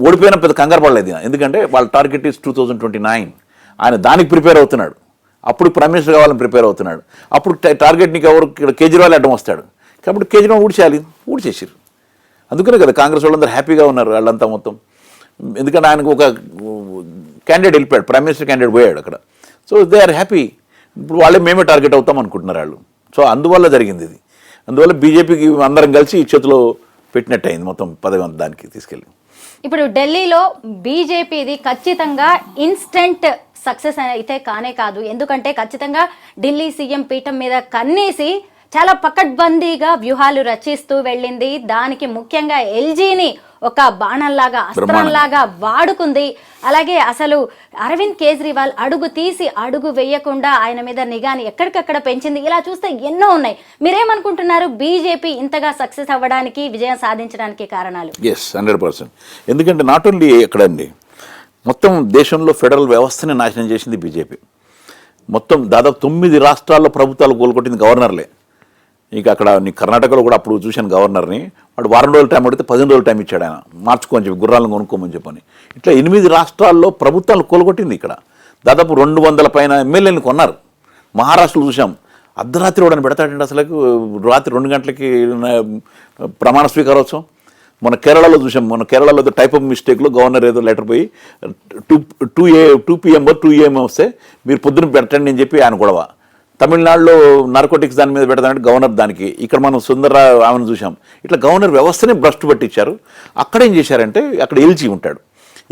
ఓడిపోయిన పెద్ద కంగారు పడలేదు ఈయన. ఎందుకంటే వాళ్ళ టార్గెట్ ఈజ్ 2029. ఆయన దానికి ప్రిపేర్ అవుతున్నాడు. అప్పుడు ప్రైమ్ మినిస్టర్ కావాలని ప్రిపేర్ అవుతున్నాడు. అప్పుడు టార్గెట్ నీకు ఎవరు ఇక్కడ కేజ్రీవాల్ అడ్డం వస్తాడు. కాబట్టి కేజ్రీవాల్ ఊడ్చేసారు. అందుకనే కదా కాంగ్రెస్ వాళ్ళందరూ హ్యాపీగా ఉన్నారు వాళ్ళంతా మొత్తం. ఎందుకంటే ఆయనకు ఒక క్యాండిడేట్ వెళ్ళిపోయాడు, ప్రైమ్ మినిస్టర్ క్యాండిడేట్ పోయాడు అక్కడ. So they are happy. ఇప్పుడు వాళ్ళే మేమే టార్గెట్ అవుతాం అనుకుంటున్నారు వాళ్ళు. సో అందువల్ల జరిగింది ఇది. అందువల్ల బీజేపీకి అందరం కలిసి చేతిలో పెట్టినట్టు అయింది మొత్తం పదవి దానికి తీసుకెళ్ళి. ఇప్పుడు ఢిల్లీలో బీజేపీది ఖచ్చితంగా ఇన్స్టెంట్ సక్సెస్ అయితే కానే కాదు. ఎందుకంటే ఖచ్చితంగా ఢిల్లీ సీఎం పీఠం మీద కన్నేసి చాలా పకడ్బందీగా వ్యూహాలు రచిస్తూ వెళ్ళింది. దానికి ముఖ్యంగా ఎల్జీని ఒక బాణంలాగా అస్త్రంలాగా వాడుకుంది. అలాగే అసలు అరవింద్ కేజ్రీవాల్ అడుగు తీసి అడుగు వేయకుండా ఆయన మీద నిఘాని ఎక్కడికక్కడ పెంచింది. ఇలా చూస్తే ఎన్నో ఉన్నాయి. మీరేమనుకుంటున్నారు బీజేపీ ఇంతగా సక్సెస్ అవ్వడానికి, విజయం సాధించడానికి కారణాలు? 100%. ఎందుకంటే నాట్ ఓన్లీ ఎక్కడండి, మొత్తం దేశంలో ఫెడరల్ వ్యవస్థని నాశనం చేసింది బీజేపీ. మొత్తం దాదాపు 9 రాష్ట్రాల్లో ప్రభుత్వాలు కోలుకొట్టింది గవర్నర్లే. ఇక అక్కడ నీ కర్ణాటకలో కూడా అప్పుడు చూశాను గవర్నర్ని, వాడు 10 రోజులు టైం అడిగితే 15 రోజులు టైం ఇచ్చాడు ఆయన, మార్చుకోని చెప్పి గుర్రాలను కొనుక్కోమని చెప్పని. ఇట్లా 8 రాష్ట్రాల్లో ప్రభుత్వాలు కోలుకొట్టింది. ఇక్కడ దాదాపు 200 పైన ఎమ్మెల్యేలను కొన్నారు. మహారాష్ట్రలో చూసాం, అర్ధరాత్రి వాడని పెడతాడండి అసలు, రాత్రి 2 గంటలకి ప్రమాణ స్వీకారోత్సవం. మన కేరళలో చూసాం, మన కేరళలో టైప్ ఆఫ్ మిస్టేక్లో గవర్నర్ ఏదో లెటర్ పోయి 2 PM 2 AM వస్తే మీరు పొద్దున్న పెట్టండి అని చెప్పి ఆయన గొడవ. తమిళనాడులో నార్కోటిక్స్ దాని మీద పెడతానంటే గవర్నర్ దానికి. ఇక్కడ మనం సుందర్రావు ఆమెను చూసాం. ఇట్లా గవర్నర్ వ్యవస్థనే భ్రష్టు పట్టించారు. అక్కడ ఏం చేశారంటే అక్కడ ఎల్జీ ఉంటాడు.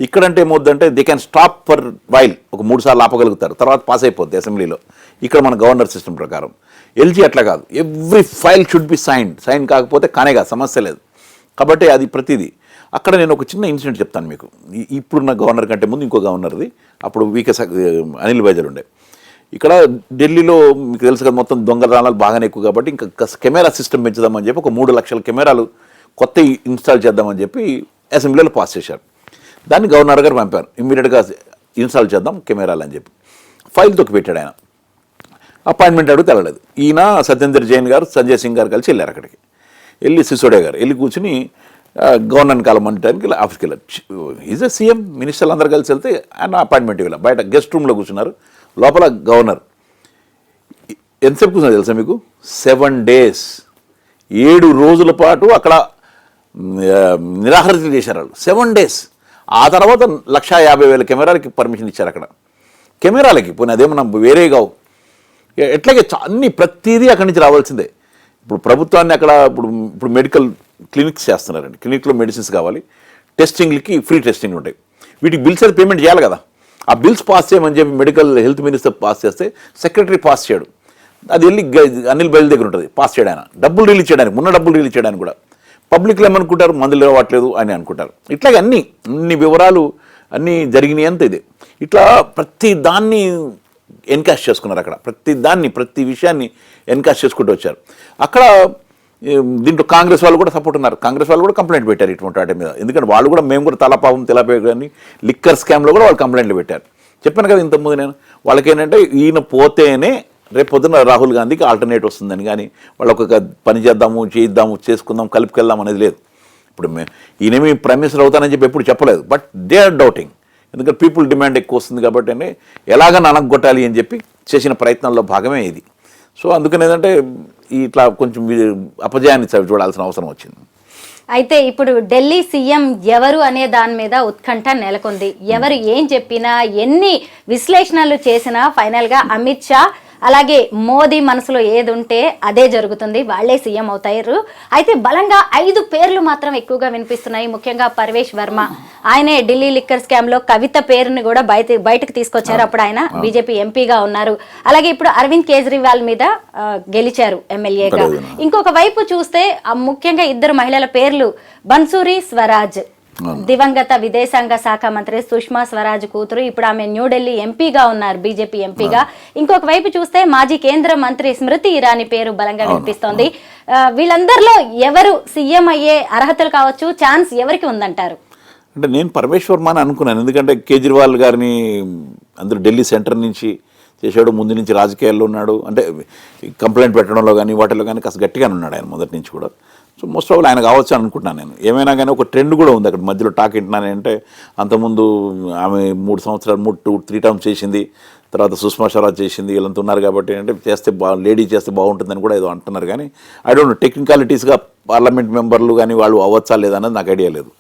ఇక్కడంటే ఏమవుద్దంటే they can stop for while, ఒక 3 సార్లు ఆపగలుగుతారు, తర్వాత పాస్ అయిపోద్ది అసెంబ్లీలో. ఇక్కడ మన గవర్నర్ సిస్టమ్ ప్రకారం. ఎల్జీ అట్లా కాదు, every file should be sign కాకపోతే కానే కాదు, సమస్య లేదు. కాబట్టి అది ప్రతిదీ. అక్కడ నేను ఒక చిన్న ఇన్సిడెంట్ చెప్తాను మీకు. ఇప్పుడున్న గవర్నర్ కంటే ముందు ఇంకో గవర్నర్ది, అప్పుడు అనిల్ బైజల్ ఉండే. ఇక్కడ ఢిల్లీలో మీకు తెలుసు కదా మొత్తం దొంగతనాలు బాగానే ఎక్కువ, కాబట్టి ఇంకా కెమెరా సిస్టమ్ పెంచుదామని చెప్పి ఒక 3 లక్షల కెమెరాలు కొత్త ఇన్స్టాల్ చేద్దామని చెప్పి అసెంబ్లీలో పాస్ చేశారు. దాన్ని గవర్నర్ గారు పంపారు, ఇమ్మీడియట్గా ఇన్స్టాల్ చేద్దాం కెమెరాలు అని చెప్పి. ఫైల్ తొక్కి పెట్టాడు ఆయన. అపాయింట్మెంట్ అడుగు తెలలేదు. ఈయన సత్యేందర్ జైన్ గారు, సంజయ్ సింగ్ గారు కలిసి వెళ్ళారు అక్కడికి. వెళ్ళి సిసోడియా గారు వెళ్ళి కూర్చుని గవర్నర్ని కలమంటానికి ఆఫీస్కి వెళ్ళారు. ఈజ్ ఎ సీఎం, మినిస్టర్లు అందరు కలిసి వెళ్తే ఆయన అపాయింట్మెంట్ ఇవ్వాలి. బయట గెస్ట్ రూమ్లో కూర్చున్నారు. లోపల గవర్నర్ ఎంతసేపు కూర్చున్నారు తెలుసా మీకు? 7 days, 7 రోజుల పాటు అక్కడ నిరాకరణ చేశారు వాళ్ళు. 7 days. ఆ తర్వాత 150,000 కెమెరాలకి పర్మిషన్ ఇచ్చారు అక్కడ. కెమెరాలకి పోనీ అదేమన్నా వేరే కావు. ఎట్లాగే అన్ని ప్రతిదీ అక్కడి నుంచి రావాల్సిందే. ఇప్పుడు ప్రభుత్వాన్ని అక్కడ ఇప్పుడు మెడికల్ క్లినిక్స్ చేస్తున్నారండి. క్లినిక్లో మెడిసిన్స్ కావాలి, టెస్టింగ్లకి ఫ్రీ టెస్టింగ్ ఉంటాయి. వీటికి బిల్స్ అయితే పేమెంట్ చేయాలి కదా. ఆ బిల్స్ పాస్ చేయమని చెప్పి మెడికల్ హెల్త్ మినిస్టర్ పాస్ చేస్తే సెక్రటరీ పాస్ చేయడు. అది వెళ్ళి అనిల్ బైల్ దగ్గర ఉంటుంది పాస్ చేయడానికి, డబ్బులు రిలీజ్ చేయడానికి, డబ్బులు రిలీజ్ చేయడానికి కూడా. పబ్లిక్లో ఏమనుకుంటారు, మందులు ఇవ్వట్లేదు అని అనుకుంటారు. ఇట్లాగే అన్ని వివరాలు అన్నీ జరిగినాయి అంత ఇదే. ఇట్లా ప్రతి దాన్ని ఎన్కాష్ చేసుకున్నారు అక్కడ. ప్రతి విషయాన్ని ఎన్కాష్ చేసుకుంటూ వచ్చారు అక్కడ. దీంట్లో కాంగ్రెస్ వాళ్ళు కూడా సపోర్ట్ ఉన్నారు. కాంగ్రెస్ వాళ్ళు కూడా కంప్లైంట్ పెట్టారు ఇటువంటి వాటి మీద. ఎందుకంటే వాళ్ళు కూడా మేము కూడా తలపాపం తెలపేయని లిక్కర్ స్కామ్లో కూడా వాళ్ళు కంప్లైంట్లు పెట్టారు. చెప్పాను కదా ఇంతకుముందు నేను. వాళ్ళకి ఏంటంటే ఈయన పోతేనే రేపు పొద్దున రాహుల్ గాంధీకి ఆల్టర్నేట్ వస్తుందని, కానీ వాళ్ళు ఒక పని చేద్దాము చేసుకుందాం కలుపుకెళ్దాం అనేది లేదు. ఇప్పుడు ఈయనేమి ప్రైమ్ మినిస్టర్ అవుతానని చెప్పి ఎప్పుడు చెప్పలేదు. But they are doubting. ఎందుకంటే పీపుల్ డిమాండ్ ఎక్కువ వస్తుంది కాబట్టి ఎలాగ ననగొట్టాలి అని చెప్పి చేసిన ప్రయత్నంలో భాగమే ఇది. సో అందుకని ఏంటంటే ఇట్లా కొంచెం అపజయాన్ని చూడాల్సిన అవసరం వచ్చింది. అయితే ఇప్పుడు ఢిల్లీ సీఎం ఎవరు అనే దాని మీద ఉత్కంఠ నెలకొంది. ఎవరు ఏం చెప్పినా, ఎన్ని విశ్లేషణలు చేసినా ఫైనల్గా అమిత్ షా అలాగే మోదీ మనసులో ఏది ఉంటే అదే జరుగుతుంది, వాళ్లే సీఎం అవుతారు. అయితే బలంగా 5 పేర్లు మాత్రం ఎక్కువగా వినిపిస్తున్నాయి. ముఖ్యంగా పర్వేష్ వర్మ, ఆయనే ఢిల్లీ లిక్కర్ స్కామ్ లో కవిత పేరుని కూడా బయటకు తీసుకొచ్చారు. అప్పుడు ఆయన బీజేపీ ఎంపీగా ఉన్నారు. అలాగే ఇప్పుడు అరవింద్ కేజ్రీవాల్ మీద గెలిచారు ఎమ్మెల్యేగా. ఇంకొక వైపు చూస్తే ముఖ్యంగా 2 మహిళల పేర్లు బన్సూరి స్వరాజ్, దివంగత విదేశాంగ శాఖ మంత్రి సుష్మా స్వరాజ్ కూతురు. ఇప్పుడు ఆమె న్యూఢిల్లీ ఎంపీగా ఉన్నారు, బీజేపీ ఎంపీగా. ఇంకొక వైపు చూస్తే మాజీ కేంద్ర మంత్రి స్మృతి ఇరానీ పేరు బలంగా వినిపిస్తోంది. వీళ్ళందరిలో ఎవరు సీఎం అయ్యే అర్హతలు కావచ్చు, ఛాన్స్ ఎవరికి ఉందంటారు? అంటే నేను పరమేశ్వర్ అని అనుకున్నాను. ఎందుకంటే కేజ్రీవాల్ గారిని అందరూ ఢిల్లీ సెంటర్ నుంచి చేశాడు, ముందు నుంచి రాజకీయాల్లో ఉన్నాడు. అంటే కంప్లైంట్ పెట్టడంలో కానీ వాటిలో కానీ కాస్త గట్టిగానే ఉన్నాడు ఆయన మొదటి నుంచి కూడా. సో మోస్ట్ ఆఫ్ ఆల్ ఆయన కావచ్చు అని అనుకుంటున్నాను నేను. ఏమైనా కానీ ఒక ట్రెండ్ కూడా ఉంది అక్కడ మధ్యలో టాక్ ఏంటంటే, అంతకుముందు ఆమె 3 సంవత్సరాలు 3 టర్మ్స్ చేసింది, తర్వాత సుష్మా స్వరాజ్ చేసింది, వీళ్ళంతా ఉన్నారు కాబట్టి అంటే చేస్తే లేడీ చేస్తే బాగుంటుందని కూడా ఏదో అంటున్నారు. కానీ ఐ డోంట్ నో టెక్నికాలిటీస్గా పార్లమెంట్ మెంబర్లు కానీ వాళ్ళు అవ్వచ్చా లేదన్నది నాకు ఐడియా లేదు.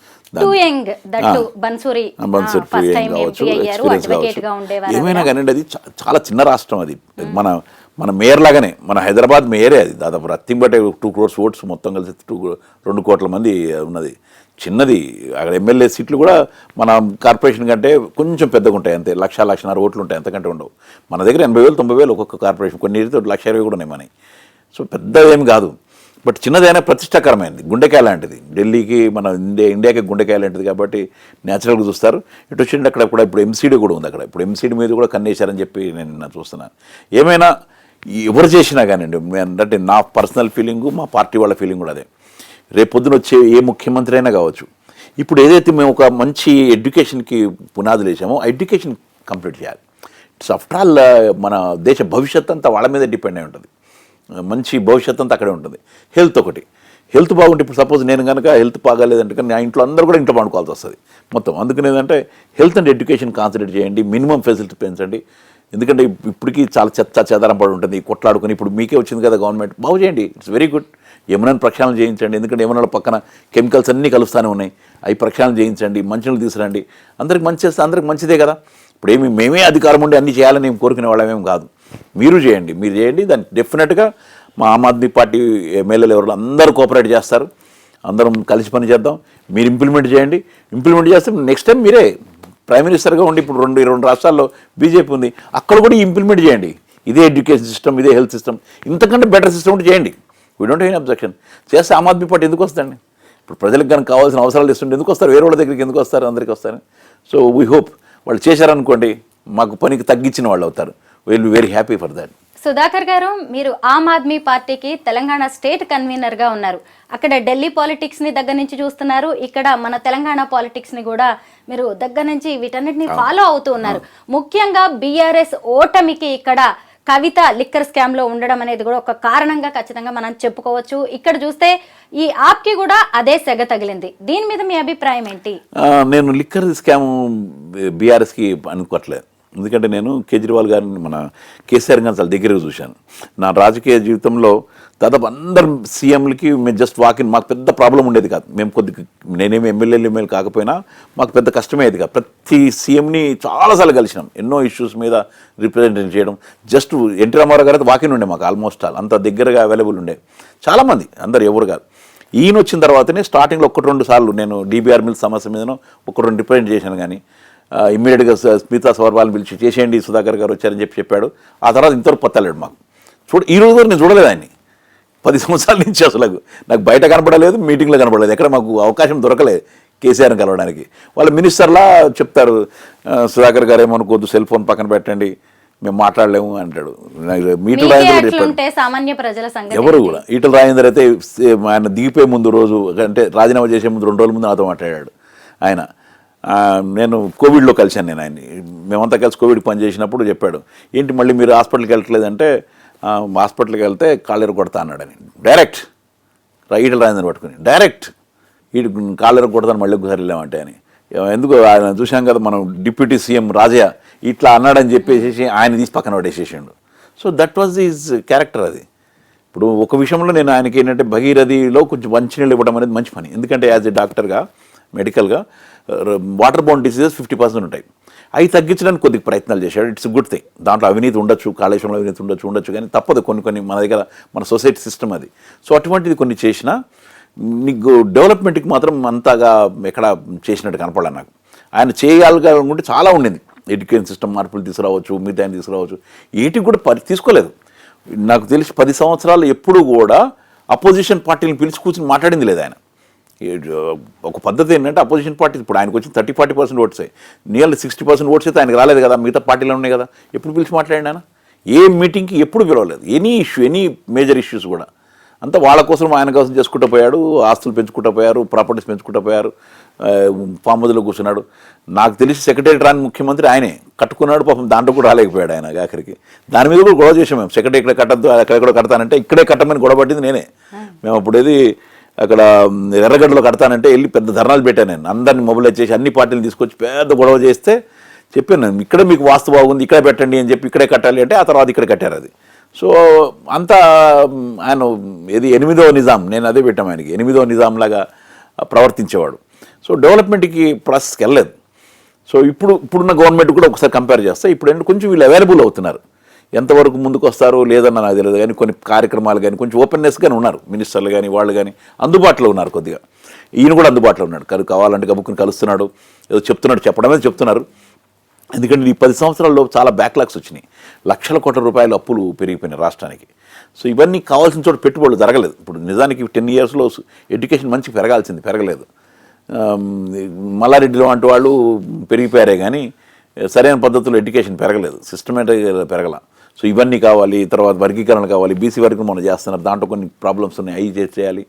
ఏమైనా కానీ అది చాలా చిన్న రాష్ట్రం. అది మన మేయర్ లాగానే, మన హైదరాబాద్ మేయరే అది. దాదాపు రత్తింగ్ బట్టే 2 crores ఓట్స్ మొత్తం కలిసి 2 కోట్ల మంది ఉన్నది. చిన్నది. అక్కడ ఎమ్మెల్యే సీట్లు కూడా మన కార్పొరేషన్ కంటే కొంచెం పెద్దగా ఉంటాయి అంతే. 1,00,000-1,50,000 ఓట్లు ఉంటాయి, అంతకంటే ఉండవు. మన దగ్గర 80,000-90,000 ఒక్కొక్క కార్పొరేషన్, కొన్ని 1,20,000 కూడా ఉన్నాయి మనకి. సో పెద్దదేం కాదు, బట్ చిన్నదైనా ప్రతిష్టాకరమైనది. గుండెకాయ లాంటిది. ఢిల్లీకి మన ఇండియాకి గుండెకాయ లాంటిది కాబట్టి న్యాచురల్గా చూస్తారు. ఇటు వచ్చింది అక్కడ కూడా ఇప్పుడు ఎంసీడీ కూడా ఉంది అక్కడ. ఇప్పుడు ఎంసీడీ మీద కూడా కన్నేశారని చెప్పి నేను చూస్తున్నాను. ఏమైనా ఎవరు చేసినా కానివ్వండి, అంటే నా పర్సనల్ ఫీలింగు, మా పార్టీ వాళ్ళ ఫీలింగ్ కూడా అదే. రేపొద్దున వచ్చే ఏ ముఖ్యమంత్రి అయినా కావచ్చు, ఇప్పుడు ఏదైతే మేము ఒక మంచి ఎడ్యుకేషన్కి పునాదులు వేసామో ఎడ్యుకేషన్ కంప్లీట్ చేయాలి. ఇట్స్ ఆఫ్టర్ ఆల్ మన దేశ భవిష్యత్ అంతా వాళ్ళ మీద డిపెండ్ అయి ఉంటుంది. మంచి భవిష్యత్ అంతా అక్కడే ఉంటుంది. హెల్త్ ఒకటి, హెల్త్ బాగుంటే ఇప్పుడు సపోజ్ నేను కనుక హెల్త్ బాగాలేదంటే కానీ నా ఇంట్లో అందరూ కూడా ఇంట్లో పండుకోవాల్సి వస్తుంది మొత్తం. అందుకని ఏంటంటే హెల్త్ అండ్ ఎడ్యుకేషన్ కాన్సన్ట్రేట్ చేయండి, మినిమం ఫెసిలిటీ పెంచండి. ఎందుకంటే ఇప్పటికీ చాలా చెదారం పడి ఉంటుంది, కొట్లాడుకొని. ఇప్పుడు మీకే వచ్చింది కదా గవర్నమెంట్, బాగు చేయండి. It's very good. యమునని ప్రక్షాళన చేయించండి, ఎందుకంటే యమునల పక్కన కెమికల్స్ అన్నీ కలుస్తూనే ఉన్నాయి. అవి ప్రక్షాళన చేయించండి, మంచినీళ్ళు తీసుకురండి. అందరికి మంచి చేస్తే అందరికి మంచిదే కదా. ఇప్పుడు మేమే అధికారం ఉండి అన్నీ చేయాలని ఏం కోరుకునే వాళ్ళమేం కాదు. మీరు చేయండి. దాన్ని డెఫినెట్గా మా ఆమ్ ఆద్మీ పార్టీ ఎమ్మెల్యేలు ఎవరు అందరూ కోఆపరేట్ చేస్తారు. అందరం కలిసి పని చేద్దాం. మీరు ఇంప్లిమెంట్ చేస్తే నెక్స్ట్ టైం మీరే ప్రైమ్ మినిస్టర్గా ఉండి, ఇప్పుడు 2 రాష్ట్రాల్లో బీజేపీ ఉంది, అక్కడ కూడా ఇంప్లిమెంట్ చేయండి. ఇదే ఎడ్యుకేషన్ సిస్టమ్, ఇదే హెల్త్ సిస్టమ్, ఇంతకంటే బెటర్ సిస్టమ్ ఉంటే చేయండి. We don't have any objection. చేస్తే ఆమ్ ఆద్మీ పార్టీ ఎందుకు వస్తుందండి? ఇప్పుడు ప్రజలకు కనుక కావాల్సిన అవసరాలు ఇస్తుంటే ఎందుకు వస్తారు? వేరే వాళ్ళ దగ్గరికి ఎందుకు వస్తారు? అందరికీ వస్తారు. సో వీ హోప్ వాళ్ళు చేశారనుకోండి, మాకు పనికి తగ్గించిన వాళ్ళు అవుతారు. Will be very happy for that. Sudhakar గారు, మీరు ఆమ్ ఆద్మీ పార్టీకి తెలంగాణ స్టేట్ కన్వీనర్గా ఉన్నారు. అక్కడ ఢిల్లీ పాలిటిక్స్ని దగ్గర నుంచి చూస్తున్నారు, ఇక్కడ మన తెలంగాణ పాలిటిక్స్ని కూడా మీరు దగ్గర నుంచి వీటన్నిటిని ఫాలో అవుతూ ఉన్నారు. ముఖ్యంగా బీఆర్ఎస్ ఓటమికి ఇక్కడ కవిత లిక్కర్ స్కామ్లో ఉండడం అనేది కూడా ఒక కారణంగా ఖచ్చితంగా మనం చెప్పుకోవచ్చు. ఇక్కడ చూస్తే ఈ ఆప్కి కూడా అదే సెగ తగిలింది. దీని మీద మీ అభిప్రాయం ఏంటి? నేను లిక్కర్ స్కామ్ బీఆర్ఎస్కి అనుకోవట్లేదు. ఎందుకంటే నేను కేజ్రీవాల్ గారిని, మన కేసీఆర్ గారిని చాలా దగ్గరగా చూశాను. నా రాజకీయ జీవితంలో దాదాపు అందరు సీఎంలకి మేము జస్ట్ వాకిన్, మాకు పెద్ద ప్రాబ్లం ఉండేది కాదు. మేము నేనేమి ఎమ్మెల్యే కాకపోయినా మాకు పెద్ద కష్టమయ్యేది కాదు. ప్రతి సీఎంని చాలాసార్లు కలిసినాం, ఎన్నో ఇష్యూస్ మీద రిప్రజెంటేట్ చేయడం. జస్ట్ ఎన్టీ రామారావు గారు అయితే వాకిన్ ఉండే మాకు ఆల్మోస్ట్ ఆల్, అంత దగ్గరగా అవైలబుల్ ఉండే చాలామంది, అందరు ఎవరు కాదు. ఈయన వచ్చిన తర్వాతనే స్టార్టింగ్లో 1-2 సార్లు నేను డీబీఆర్ మిల్ సమస్య మీదనో 1-2 రిప్రజెంట్ చేశాను. కానీ ఇమ్మీడియట్గా స్మితా సబర్వాల్ని పిలిచి చేసేయండి, సుధాకర్ గారు వచ్చారని చెప్పాడు. ఆ తర్వాత ఇంతవరకు పత్తలేడు మాకు. ఈ రోజు వరకు నేను చూడలేదు ఆయన్ని 10 సంవత్సరాల నుంచి. అసలు నాకు బయట కనపడలేదు, మీటింగ్లో కనపడలేదు, ఎక్కడ మాకు అవకాశం దొరకలేదు కేసీఆర్ని కలవడానికి. వాళ్ళ మినిస్టర్లా చెప్తారు, సుధాకర్ గారు ఏమనుకోవద్దు, సెల్ ఫోన్ పక్కన పెట్టండి, మేము మాట్లాడలేము అంటాడు. ఈటల రాజేందర్ చెప్పాడు, ఎవరు కూడా. ఈటల రాజేందర్ అయితే ఆయన దిగిపోయే ముందు రోజు, అంటే రాజీనామా చేసే ముందు 2 రోజుల ముందు నాతో మాట్లాడాడు ఆయన. నేను కోవిడ్లో కలిశాను నేను ఆయన్ని. మేమంతా కలిసి కోవిడ్కి పనిచేసినప్పుడు చెప్పాడు, ఏంటి మళ్ళీ మీరు హాస్పిటల్కి వెళ్ళట్లేదంటే, హాస్పిటల్కి వెళ్తే కాళ్ళెర కొడతా అన్నాడని. డైరెక్ట్ ఈటల రాజేందర్ పట్టుకుని డైరెక్ట్ కాళ్ళెర కొడతాను మళ్ళీ ఒకసారి వెళ్ళామంటే అని. ఎందుకు ఆయన చూసాం కదా, మనం డిప్యూటీ సీఎం రాజయ్య ఇట్లా అన్నాడని చెప్పేసి ఆయన తీసి పక్కన పడేసేసాడు. So that was his character. అది ఇప్పుడు ఒక విషయంలో నేను ఆయనకి ఏంటంటే, భగీరథిలో కొంచెం మంచినీళ్ళు ఇవ్వడం అనేది మంచి పని. ఎందుకంటే యాజ్ ఎ డాక్టర్గా, మెడికల్గా వాటర్ బౌండ్ డిసీజెస్ 50% ఉంటాయి. అవి తగ్గించడానికి కొద్దిగా ప్రయత్నాలు చేశాడు. It's good thing. దాంట్లో అవినీతి ఉండొచ్చు, కాళేశ్వరంలో అవినీతి ఉండొచ్చు, కానీ తప్పదు. కొన్ని మన దగ్గర మన సొసైటీ సిస్టమ్ అది. సో అటువంటిది కొన్ని చేసినా నీకు డెవలప్మెంట్కి మాత్రం అంతగా ఎక్కడ చేసినట్టు కనపడాలి నాకు. ఆయన చేయగలగాలనుకుంటే చాలా ఉండింది. ఎడ్యుకేషన్ సిస్టమ్ మార్పులు తీసుకురావచ్చు, మిగతా తీసుకురావచ్చు, ఏటికి కూడా తీసుకోలేదు. నాకు తెలిసి 10 సంవత్సరాలు ఎప్పుడు కూడా అపోజిషన్ పార్టీని పిలిచి కూర్చొని మాట్లాడింది లేదు ఆయన. ఒక పద్ధతి ఏంటంటే అపోజిషన్ పార్టీ ఇప్పుడు ఆయనకు వచ్చిన 30-40% ఓట్సే, నియర్లీ 60% ఓట్స్ అయితే ఆయనకు రాలేదు కదా, మిగతా పార్టీలో ఉన్నాయి కదా. ఎప్పుడు పిలిచి మాట్లాడినా ఆయన ఏ మీటింగ్కి ఎప్పుడు పిలవలేదు. Any issue, any major issues కూడా అంతా వాళ్ళ కోసం ఆయన కోసం చేసుకుంటూ పోయాడు. ఆస్తులు పెంచుకుంటూ పోయారు, ప్రాపర్టీస్ పెంచుకుంటూ పోయారు, ఫామ్ హౌస్లో కూర్చున్నాడు. నాకు తెలిసి సెక్రటరీ రాని ముఖ్యమంత్రి ఆయనే కట్టుకున్నాడు. పాపం దాంట్లో కూడా రాలేకపోయాడు ఆయన ఆఖరికి. దాని మీద కూడా గొడవ చేసాం మేము. సెక్రటరీ ఇక్కడ కట్టద్దు, అక్కడ కడతానంటే ఇక్కడే కట్టమని గొడవ పట్టింది నేనే. మేము అప్పుడు ఏది అక్కడ ఎర్రగడ్డలో కడతానంటే వెళ్ళి పెద్ద ధర్నాలు పెట్టాను నేను. అందరిని మొబైలైజ్ చేసి అన్ని పార్టీలు తీసుకొచ్చి పెద్ద గొడవ చేస్తే చెప్పాను నేను, ఇక్కడే మీకు వాస్తు బాగుంది, ఇక్కడే పెట్టండి అని చెప్పి ఇక్కడే కట్టాలి అంటే ఆ తర్వాత ఇక్కడ కట్టారు అది. సో అంతా ఆయన ఏది 8వ నిజాం, నేను అదే పెట్టాము ఆయనకి, 8వ నిజాం లాగా ప్రవర్తించేవాడు. సో డెవలప్మెంట్కి ప్రాసెస్కి వెళ్ళలేదు. సో ఇప్పుడున్న గవర్నమెంట్ కూడా ఒకసారి కంపేర్ చేస్తే ఇప్పుడు ఏంటంటే కొంచెం వీళ్ళు అవైలబుల్ అవుతున్నారు. ఎంతవరకు ముందుకు వస్తారో లేదన్న నాకు తెలియదు, కానీ కొన్ని కార్యక్రమాలు కానీ కొంచెం ఓపెన్నెస్గానే ఉన్నారు. మినిస్టర్లు కానీ వాళ్ళు కానీ అందుబాటులో ఉన్నారు. కొద్దిగా ఈయన కూడా అందుబాటులో ఉన్నాడు. కావాలంటే గబుక్కుని కలుస్తున్నాడు, ఏదో చెప్పడమే చెప్తున్నారు. ఎందుకంటే ఈ 10 సంవత్సరాల్లో చాలా బ్యాక్లాగ్స్ వచ్చినాయి. లక్షల కోట్ల రూపాయల అప్పులు పెరిగిపోయినాయి రాష్ట్రానికి. సో ఇవన్నీ కావాల్సిన చోట పెట్టుబడులు జరగలేదు. ఇప్పుడు నిజానికి 10 ఇయర్స్లో ఎడ్యుకేషన్ మంచి పెరగలేదు. మల్లారెడ్డిలో వంటి వాళ్ళు పెరిగిపోయారే కానీ సరైన పద్ధతిలో ఎడ్యుకేషన్ పెరగలేదు, సిస్టమేటిక్గా పెరగల. సో ఇవన్నీ కావాలి, తర్వాత వర్గీకరణ కావాలి, బీసీ వర్గం మనం చేస్తున్నారు, దాంట్లో కొన్ని ప్రాబ్లమ్స్ ఉన్నాయి, అవి చేయాలి.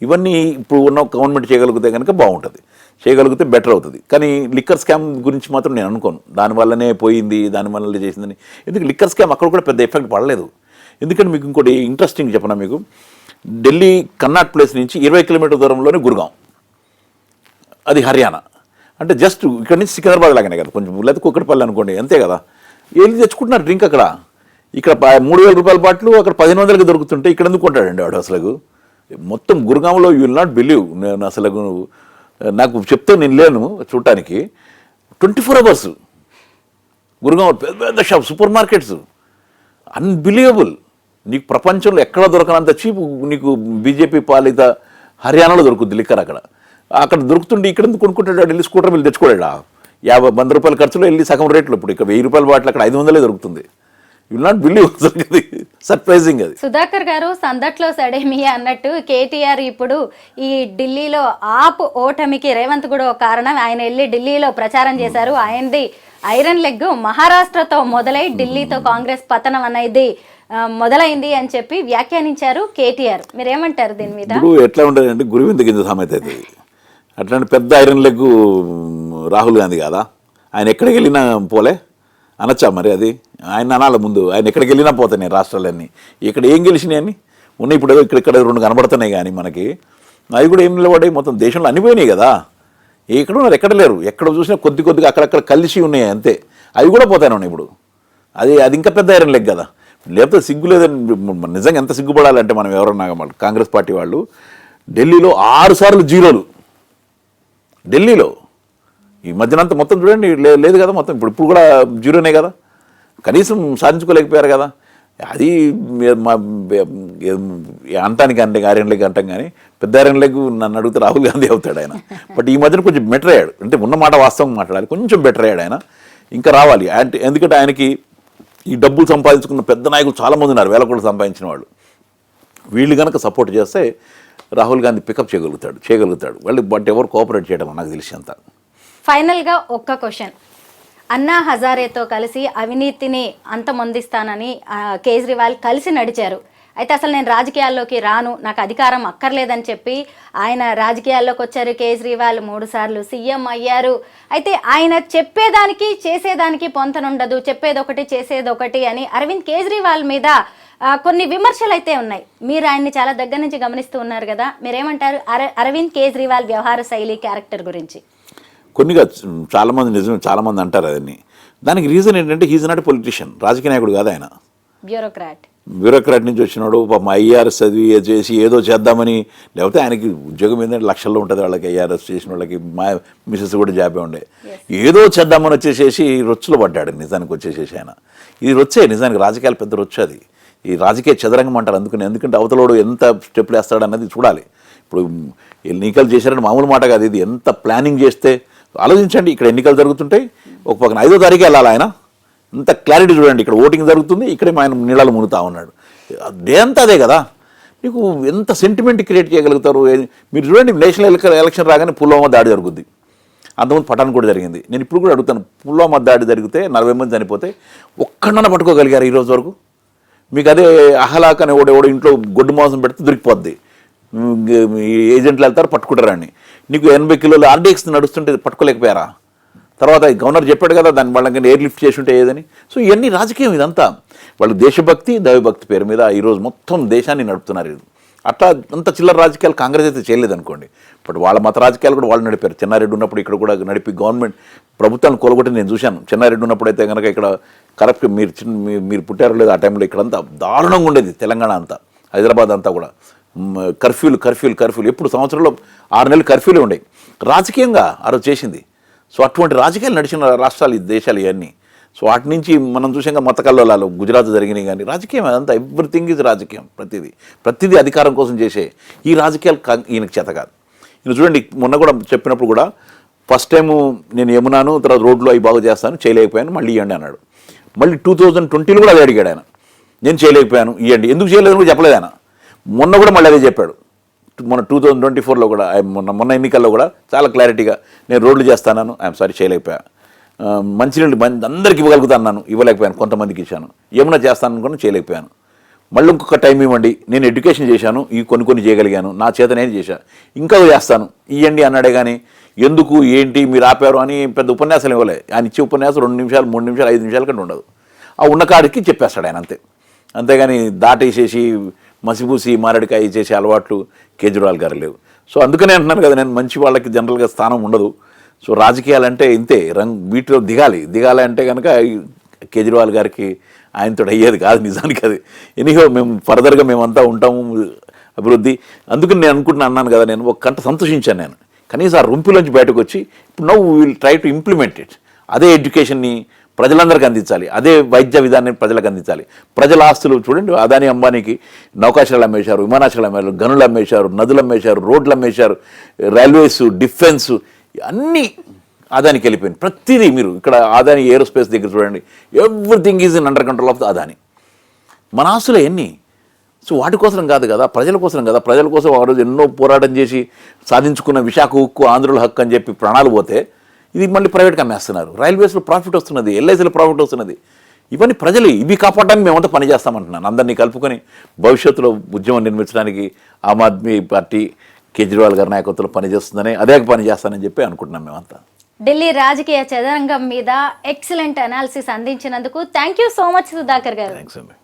ఇవన్నీ ఇప్పుడు ఉన్న గవర్నమెంట్ చేయగలిగితే కనుక బాగుంటుంది, చేయగలిగితే బెటర్ అవుతుంది. కానీ లిక్కర్ స్కామ్ గురించి మాత్రం నేను అనుకోను దానివల్లనే పోయింది, దానివల్లనే చేసిందని. ఎందుకంటే లిక్కర్ స్కామ్ అక్కడ కూడా పెద్ద ఎఫెక్ట్ పడలేదు. ఎందుకంటే మీకు ఇంకోటి ఇంట్రెస్టింగ్ చెప్పనా మీకు, ఢిల్లీ కన్నాట్ ప్లేస్ నుంచి 20 కిలోమీటర్ల దూరంలోనే గుర్గాం, అది హర్యానా. అంటే జస్ట్ ఇక్కడ నుంచి సికింద్రాబాద్ లాగానే కదా, కొంచెం లేదా కుక్కటిపల్లి అనుకోండి, అంతే కదా. వెళ్ళి తెచ్చుకుంటున్నారు డ్రింక్ అక్కడ. ఇక్కడ 3,000 రూపాయల బాటిల్ అక్కడ 1500కి దొరుకుతుంటే ఇక్కడ ఎందుకు కొంటాడండి వాడు అసలు. మొత్తం గుర్గాంలో యూ విల్ నాట్ బిలీవ్, నేను అసలు నాకు చెప్తే నేను లేను చూడటానికి. 24 అవర్స్ గుర్గాం పెద్ద పెద్ద షాప్, సూపర్ మార్కెట్స్, అన్బిలీవబుల్. నీకు ప్రపంచంలో ఎక్కడ దొరకనంత చీప్ నీకు బీజేపీ పాలిత హర్యానాలో దొరుకుద్ది లిక్కర్. అక్కడ దొరుకుతుంటే ఇక్కడ ఎందుకు కొనుక్కుంటాడు, వెళ్ళి స్కూటర్ వెళ్ళి తెచ్చుకోలేడా. 50 రూపాయల ఖర్చులో వెళ్ళి సగం రేట్లు. ఇప్పుడు ఇక్కడ 1000 రూపాయల బాటిల్ అక్కడ 500 దొరుకుతుంది. You will not believe, surprising అది. సుధాకర్ గారు సందట్లో సడేమియా అన్నట్టు కేటీఆర్ ఇప్పుడు ఈ ఢిల్లీలో ఆప్ ఓటమికి రేవంత్ కూడా ఒక కారణం. ఆయన వెళ్ళి ఢిల్లీలో ప్రచారం చేశారు. ఆయనది ఐరన్ లెగ్ మహారాష్ట్రతో మొదలై ఢిల్లీతో కాంగ్రెస్ పతనం అనేది మొదలైంది అని చెప్పి వ్యాఖ్యానించారు కేటీఆర్. మీరేమంటారు దీని మీద? ఇప్పుడు ఎట్లా ఉంటుందంటే గురువింద గింజ సామెత అవుతుంది. అట్లాంటి పెద్ద ఐరన్ లెగ్ రాహుల్ గాంధీ కాదా? ఆయన ఎక్కడికి వెళ్ళినా పోలే అనొచ్చా మరి? అది ఆయన అనాల ముందు. ఆయన ఎక్కడికి వెళ్ళినా పోతాయి రాష్ట్రాలన్నీ. ఇక్కడ ఏం గెలిచినాయని ఉన్నాయి. ఇప్పుడు ఏదో ఇక్కడ 2 కనబడుతున్నాయి కానీ మనకి అవి కూడా ఏం నిలబడ్డాయి. మొత్తం దేశంలో అనిపోయినాయి కదా. ఎక్కడ ఉన్నారు, ఎక్కడ లేరు. ఎక్కడ చూసినా కొద్దిగా అక్కడక్కడ కలిసి ఉన్నాయి అంతే. అవి కూడా పోతానే ఉన్నాయి ఇప్పుడు. అది ఇంకా పెద్ద ఐరన్ లెగ్ కదా. లేకపోతే సిగ్గు లేదని నిజంగా ఎంత సిగ్గుపడాలంటే మనం ఎవరన్నా కాంగ్రెస్ పార్టీ వాళ్ళు ఢిల్లీలో 6 సార్లు జీరోలు. ఢిల్లీలో ఈ మధ్యనంతా మొత్తం చూడండి లేదు కదా, మొత్తం ఇప్పుడు కూడా జీరోనే కదా. కనీసం సాధించుకోలేకపోయారు కదా. అది అంటానికి అంటే ఐరన్ లెగ్ అంటాం కానీ పెద్ద ఐరన్ లెగ్ నన్ను అడిగితే రాహుల్ గాంధీ అవుతాడు ఆయన. బట్ ఈ మధ్యన కొంచెం బెటర్ అయ్యాడు. అంటే ఉన్న మాట వాస్తవం మాట్లాడాలి, కొంచెం బెటర్ అయ్యాడు ఆయన. ఇంకా రావాలి. ఎందుకంటే ఆయనకి ఈ డబ్బులు సంపాదించుకున్న పెద్ద నాయకులు చాలామంది ఉన్నారు, వేల కోట్లు సంపాదించిన వాళ్ళు. వీళ్ళు కనుక సపోర్ట్ చేస్తే రాహుల్ గాంధీ పికప్ చేయగలుగుతాడు వాళ్ళు. బట్ ఎవరు కోఆపరేట్ చేయడం నాకు తెలిసి అంత. ఫైనల్గా ఒక్క క్వశ్చన్. అన్నా హజారేతో కలిసి అవినీతిని అంతమొందిస్తానని కేజ్రీవాల్ కలిసి నడిచారు. అయితే అసలు నేను రాజకీయాల్లోకి రాను, నాకు అధికారం అక్కర్లేదని చెప్పి ఆయన రాజకీయాల్లోకి వచ్చారు. కేజ్రీవాల్ 3 సార్లు సీఎం అయ్యారు. అయితే ఆయన చెప్పేదానికి చేసేదానికి పొంతనుండదు, చెప్పేదొకటి చేసేదొకటి అని అరవింద్ కేజ్రీవాల్ మీద కొన్ని విమర్శలు అయితే ఉన్నాయి. మీరు ఆయన్ని చాలా దగ్గర నుంచి గమనిస్తూ ఉన్నారు కదా, మీరేమంటారు అరవింద్ కేజ్రీవాల్ వ్యవహార శైలి, క్యారెక్టర్ గురించి? కొన్నిగా చాలామంది అంటారు అదన్నీ. దానికి రీజన్ ఏంటంటే హీజ్ నాట్ పొలిటీషియన్, రాజకీయ నాయకుడు కాదు ఆయన, బ్యూరోక్రాట్ నుంచి వచ్చినాడు. పాపం ఐఆర్ఎస్ చదివి చేసి ఏదో చేద్దామని, లేకపోతే ఆయనకి ఉద్యోగం ఏంటంటే లక్షల్లో ఉంటుంది వాళ్ళకి. ఐఆర్ఎస్ చేసిన వాళ్ళకి మా మిసెస్ కూడా జాబే ఉండే. ఏదో చేద్దామని వచ్చేసేసి రొచ్చులో పడ్డాడు. నిజానికి వచ్చేసేసి ఆయన ఇది రొచ్చే, నిజానికి రాజకీయాలు పెద్ద రొచ్చు అది. ఈ రాజకీయ చదరంగం అంటారు ఎందుకంటే అవతలోడు ఎంత స్టెప్లు వేస్తాడు అన్నది చూడాలి. ఇప్పుడు ఎన్నికలు చేశారని మామూలు మాట కాదు ఇది. ఎంత ప్లానింగ్ చేస్తే ఆలోచించండి. ఇక్కడ ఎన్నికలు జరుగుతుంటాయి, ఒక పక్కన 5వ తారీఖు వెళ్ళాలి ఆయన. ఇంత క్లారిటీ చూడండి. ఇక్కడ ఓటింగ్ జరుగుతుంది, ఇక్కడే ఆయన నీళ్ళలో మునుగుతా ఉన్నాడు. డే అంతా అదే కదా. నీకు ఎంత సెంటిమెంట్ క్రియేట్ చేయగలుగుతారు? మీరు చూడండి, నేషనల్ ఎలక్షన్ రాగానే పుల్వామా దాడి జరుగుద్ది, అంతకుముందు పఠాన్ కూడా జరిగింది. నేను ఇప్పుడు కూడా అడుగుతాను, పుల్వామా దాడి జరిగితే 40 మంది చనిపోతే ఒక్కడన్నా పట్టుకోగలిగారు ఈ రోజు వరకు? మీకు అదే అహ్లాక్ అని ఎవడో ఇంట్లో గొడ్డు మాంసం పెడితే దొరికిపోద్ది, ఏజెంట్లు వెళ్తారు పట్టుకుంటారని. నీకు 80 కిలోలు ఆర్డీఎక్స్ నడుస్తుంటే పట్టుకోలేకపోయారా? తర్వాత గవర్నర్ చెప్పాడు కదా, దాన్ని వాళ్ళకి ఎయిర్ లిఫ్ట్ చేసి ఉంటే ఏదని. సో ఇవన్నీ రాజకీయం ఇదంతా. వాళ్ళు దేశభక్తి దైవభక్తి పేరు మీద ఈరోజు మొత్తం దేశాన్ని నడుపుతున్నారు. ఇది అట్లా అంత చిల్లర రాజకీయాలు కాంగ్రెస్ అయితే చేయలేదు అనుకోండి. బట్ వాళ్ళ మత రాజకీయాలు కూడా వాళ్ళు నడిపారు. చెన్నారెడ్డి ఉన్నప్పుడు ఇక్కడ కూడా నడిపి గవర్నమెంట్ ప్రభుత్వాన్ని కూలగొట్టి నేను చూశాను. చెన్నారెడ్డి ఉన్నప్పుడు అయితే కనుక ఇక్కడ కరెక్ట్ మీరు పుట్టారో లేదు ఆ టైంలో ఇక్కడంతా దారుణంగా ఉండేది. తెలంగాణ అంతా, హైదరాబాద్ అంతా కూడా కర్ఫ్యూలు ఎప్పుడు సంవత్సరంలో 6 నెలలు కర్ఫ్యూలే ఉండేవి. రాజకీయంగా ఆ రోజు చేసింది. సో అటువంటి రాజకీయాలు నడిచిన రాష్ట్రాలు ఈ దేశాలు ఇవన్నీ. సో వాటి నుంచి మనం చూసాం మత కల్లోలాలు గుజరాత్ జరిగినాయి. కానీ రాజకీయం అదంతా ఎవ్రీథింగ్ ఈజ్ రాజకీయం. ప్రతిదీ అధికారం కోసం చేసే ఈ రాజకీయాలు ఈయనకు చేత కాదు. ఈయన చూడండి, మొన్న కూడా చెప్పినప్పుడు కూడా ఫస్ట్ టైము నేను యమునాను తర్వాత రోడ్లు అవి బాగు చేస్తాను, చేయలేకపోయాను, మళ్ళీ ఇవ్వండి అన్నాడు. మళ్ళీ 2020లో కూడా అదే అడిగాడు ఆయన, నేను చేయలేకపోయాను ఇవ్వండి. ఎందుకు చేయలేదని కూడా చెప్పలేదు ఆయన. మొన్న కూడా మళ్ళీ అదే చెప్పాడు. మొన్న 2024లో కూడా మొన్న ఎన్నికల్లో కూడా చాలా క్లారిటీగా నేను రోడ్లు చేస్తాను, ఐఎమ్ సారీ చేయలేకపోయా. మంచినీళ్ళు అందరికి ఇవ్వగలుగుతాను, ఇవ్వలేకపోయాను, కొంతమందికి ఇచ్చాను. ఏమన్నా చేస్తాను అనుకుని చేయలేకపోయాను. మళ్ళీ ఇంకొక టైం ఇవ్వండి, నేను ఎడ్యుకేషన్ చేశాను, ఇవి కొన్ని చేయగలిగాను, నా చేత నేను చేశాను, ఇంకా చేస్తాను ఇవ్వండి అన్నాడే. కానీ ఎందుకు ఏంటి మీరు ఆపారు అని పెద్ద ఉపన్యాసాలు ఇవ్వలే. ఆయన ఇచ్చే ఉపన్యాసం 2 నిమిషాలు 3 నిమిషాలు 5 నిమిషాల కంటే ఉండదు. ఆ ఉన్న కాడికి చెప్పేస్తాడు ఆయన అంతే. అంతేగాని దాటేసేసి మసిపూసి మారడికాయ చేసే అలవాట్లు కేజ్రీవాల్ గారు లేవు. సో అందుకనే అంటున్నారు కదా, నేను మంచి వాళ్ళకి జనరల్గా స్థానం ఉండదు. సో రాజకీయాలంటే ఇంతే, వీటిలో దిగాలి అంటే కనుక కేజ్రీవాల్ గారికి ఆయనతో అయ్యేది కాదు నిజానికి. అది ఎనీహో మేము ఫర్దర్గా మేమంతా ఉంటాము అభివృద్ధి. అందుకని నేను అన్నాను కదా, నేను ఒక గంట సంతోషించాను. నేను కనీసం ఆ రొంపులోంచి బయటకు వచ్చి ఇప్పుడు now we will try to implement it. అదే ఎడ్యుకేషన్ని ప్రజలందరికీ అందించాలి, అదే వైద్య విధానాన్ని ప్రజలకు అందించాలి. ప్రజల ఆస్తులు చూడండి, అదాని అంబానీకి నౌకాశాలు అమ్మేశారు, విమానాశ్రయాలు అమ్మేశారు, గనులు అమ్మేశారు, నదులు అమ్మేశారు, రోడ్లు అమ్మేశారు, రైల్వేస్, డిఫెన్స్ అన్నీ అదానికి వెళ్ళిపోయింది. ప్రతిదీ మీరు ఇక్కడ అదాని ఏరోస్పేస్ దగ్గర చూడండి, everything is in under control of Adani. మన ఆస్తులు ఎన్ని? సో వాటి కోసం కాదు కదా, ప్రజల కోసం కదా. ప్రజల కోసం ఆ రోజు ఎన్నో పోరాటం చేసి సాధించుకున్న విశాఖ ఉక్కు, ఆంధ్రుల హక్కు అని చెప్పి ప్రాణాలు పోతే ఇది మళ్ళీ ప్రైవేట్గా అమ్మేస్తున్నారు. రైల్వేస్లో ప్రాఫిట్ వస్తున్నది, ఎల్ఐసీలో ప్రాఫిట్ వస్తున్నది. ఇవన్నీ ప్రజలు ఇవి కాపాడడానికి మేమంతా పనిచేస్తామంటున్నాను. అందరినీ కలుపుకొని భవిష్యత్తులో ఉద్యమం నిర్మించడానికి ఆమ్ ఆద్మీ పార్టీ కేజ్రీవాల్ గారి నాయకత్వంలో పనిచేస్తుందని, అదే పని చేస్తానని చెప్పి అనుకుంటున్నాం మేమంతా. ఢిల్లీ రాజకీయ చదరంగం మీద ఎక్సలెంట్ అనాలిసిస్ అందించినందుకు thank you so much Sudhakar గారు. థ్యాంక్స్ అండి.